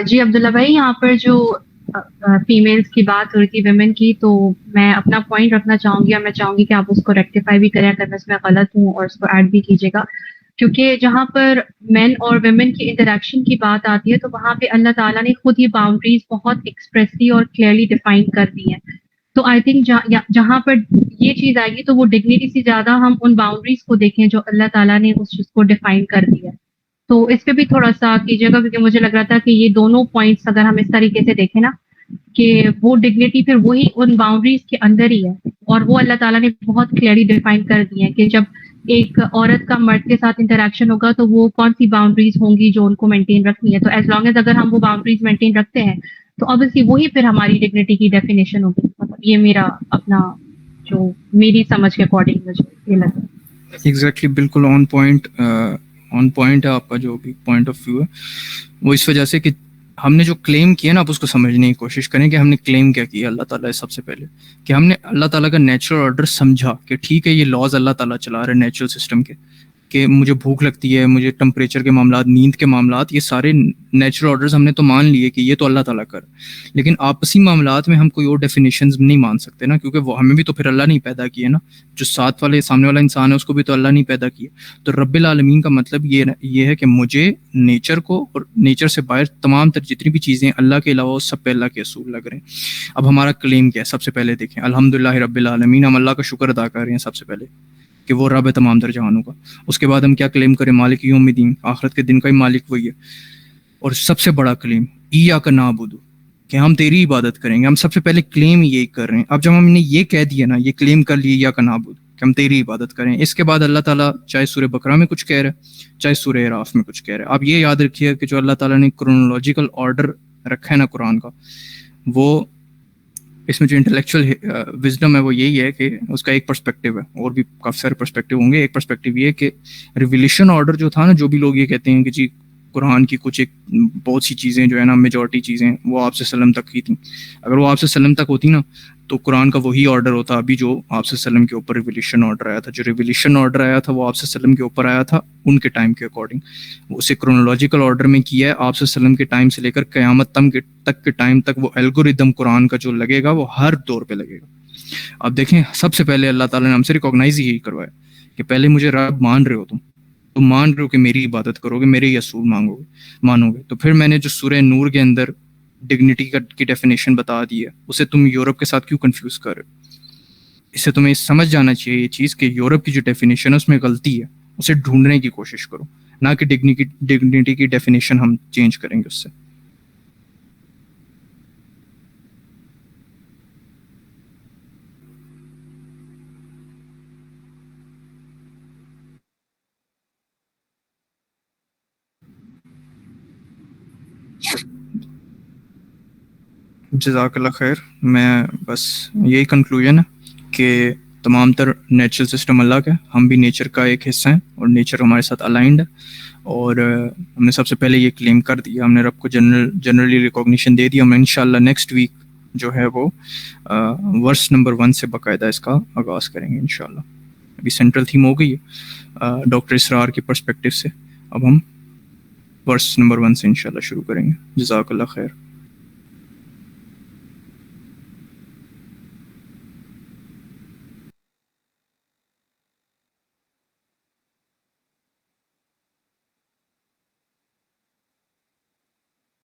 جی عبداللہ بھائی، یہاں پر جو فیمیلز کی بات ہو رہی تھی، ویمن کی، تو میں اپنا پوائنٹ رکھنا چاہوں گی اور میں چاہوں گی کہ آپ اس کو ریکٹیفائی بھی کریں اگر میں اس میں غلط ہوں، اور اس کو ایڈ بھی کیجیے گا. کیونکہ جہاں پر مین اور ویمن کی انٹریکشن کی بات آتی ہے تو وہاں پہ اللہ تعالیٰ نے خود یہ باؤنڈریز بہت ایکسپریسلی اور کلیئرلی ڈیفائن کر دی ہیں. تو آئی تھنک جہاں پر یہ چیز آئے گی تو وہ ڈگنیٹی سے زیادہ ہم ان باؤنڈریز کو دیکھیں جو اللہ تعالیٰ نے اس چیز کو ڈیفائن کر دیا. تو اس پہ بھی تھوڑا سا کیجیے گا، کیونکہ مجھے لگ رہا تھا کہ یہ دونوں پوائنٹس اگر ہم اس طریقے سے دیکھیں نا کہ وہ ڈگنیٹی پھر وہی ان باؤنڈریز کے اندر ہی ہے، اور وہ اللہ تعالیٰ نے بہت کلیئرلی ڈیفائن کر دی ہے کہ جب ایک عورت کا مرد کے ساتھ انٹریکشن ہوگا تو وہ کون سی باؤنڈریز ہوں گی جو ان کو مینٹین رکھنی ہے. تو ایز لانگ ایز اگر ہم وہ باؤنڈریز مینٹین رکھتے ہیں تو obviously وہی پھر ہماری ڈگنیٹی کی ڈیفینیشن ہوگی. مطلب یہ میرا اپنا جو میری سمجھ کے اکارڈنگ مجھے یہ لگا. ایگزیکٹلی، بالکل آن پوائنٹ ہے آپ کا جو بھی پوائنٹ آف ویو ہے. وہ اس وجہ سے کہ ہم نے جو کلیم کیا نا، آپ اس کو سمجھنے کی کوشش کریں کہ ہم نے کلیم کیا کیا اللہ تعالیٰ. سب سے پہلے کہ ہم نے اللہ تعالیٰ کا نیچرل آرڈر سمجھا کہ ٹھیک ہے یہ لاز اللہ تعالیٰ چلا رہے نیچرل سسٹم کے، کہ مجھے بھوک لگتی ہے، مجھے ٹمپریچر کے معاملات، نیند کے معاملات، یہ سارے نیچرل آرڈرز ہم نے تو مان لیے کہ یہ تو اللہ تعالیٰ کر. لیکن آپسی معاملات میں ہم کوئی اور ڈیفینیشنز نہیں مان سکتے نا، کیونکہ وہ ہمیں بھی تو پھر اللہ نہیں پیدا کیے نا. جو سامنے والا انسان ہے اس کو بھی تو اللہ نہیں پیدا کیا. تو رب العالمین کا مطلب یہ ہے کہ مجھے نیچر کو اور نیچر سے باہر تمام تر جتنی بھی چیزیں اللہ کے علاوہ سب پہ اللہ کے اصول لگ رہے ہیں. اب ہمارا کلیم کیا ہے؟ سب سے پہلے دیکھیں الحمدللہ رب العالمین، ہم اللہ کا شکر ادا کر رہے ہیں سب سے پہلے کہ وہ رب ہے تمام تر جہانوں کا. اس کے بعد ہم کیا کلیم کریں؟ مالک یوم الدین، آخرت کے دن کا ہی مالک وہی ہے. اور سب سے بڑا کلیم ایاک نعبد، کہ ہم تیری عبادت کریں گے. ہم سب سے پہلے کلیم یہی کر رہے ہیں. اب جب ہم نے یہ کہہ دیا نا، یہ کلیم کر لیے ایاک نعبد کہ ہم تیری عبادت کریں، اس کے بعد اللہ تعالیٰ چاہے سورہ بقرہ میں کچھ کہہ رہا ہے چاہے سورہ اعراف میں کچھ کہہ رہا ہے. آپ یہ یاد رکھیے کہ جو اللہ تعالیٰ نے کرونولوجیکل آرڈر رکھا ہے نا قرآن کا، وہ اس میں جو انٹلیکچوئل وزڈم ہے وہ یہی ہے کہ اس کا ایک پرسپیکٹیو ہے، اور بھی کافی سارے پرسپیکٹیو ہوں گے. ایک پرسپیکٹیو یہ ہے کہ ریویلیشن آرڈر جو تھا نا، جو بھی لوگ یہ کہتے ہیں کہ جی قرآن کی کچھ ایک بہت سی چیزیں جو ہے نا، میجورٹی چیزیں وہ آپ سے وسلم تک کی تھیں. اگر وہ آپ سے وسلم تک ہوتی نا تو قرآن کا وہی آرڈر ہوتا ابھی جو آپ سے وسلم کے اوپر ریویلیشن آرڈر آیا تھا. جو ریویلیشن آرڈر آیا تھا وہ آپ سے وسلم کے اوپر آیا تھا ان کے ٹائم کے اکارڈنگ. اسے کرونولوجیکل آرڈر میں کیا ہے. آپ سے وسلم کے ٹائم سے لے کر قیامت تک کے ٹائم تک وہ الگوریدم قرآن کا جو لگے گا وہ ہر دور پہ لگے گا. اب دیکھیں، سب سے پہلے اللہ تعالیٰ نے ہم سے ریکوگنائز یہی کروایا کہ پہلے مجھے رب مان رہے ہو، تم مان رہے ہو کہ میری عبادت کرو گے، میرے ہی اصول مانو گے. تو پھر میں نے جو سورہ نور کے اندر ڈگنیٹی کی ڈیفینیشن بتا دی ہے، اسے تم یورپ کے ساتھ کیوں کنفیوز کر رہے ہو؟ اس سے تمہیں سمجھ جانا چاہیے یہ چیز کہ یورپ کی جو ڈیفینیشن ہے اس میں غلطی ہے. اسے ڈھونڈنے کی کوشش کرو، نہ کہ ڈگنیٹی کی ڈیفینیشن ہم چینج کریں گے اس سے. جزاک اللہ خیر. میں بس یہی کنکلوژن ہے کہ تمام تر نیچرل سسٹم اللہ کا ہے، ہم بھی نیچر کا ایک حصہ ہیں اور نیچر ہمارے ساتھ الائنڈ ہے. اور ہم نے سب سے پہلے یہ کلیم کر دیا، ہم نے رب کو جنرلی ریکوگنیشن دے دیا. ہم انشاءاللہ نیکسٹ ویک جو ہے وہ ورس نمبر 1 سے باقاعدہ اس کا آغاز کریں گے انشاءاللہ. ابھی سینٹرل تھیم ہو گئی ہے ڈاکٹر اسرار کی پرسپیکٹیو سے. اب ہم ورس نمبر 1 سے انشاءاللہ شروع کریں گے. جزاک اللہ خیر.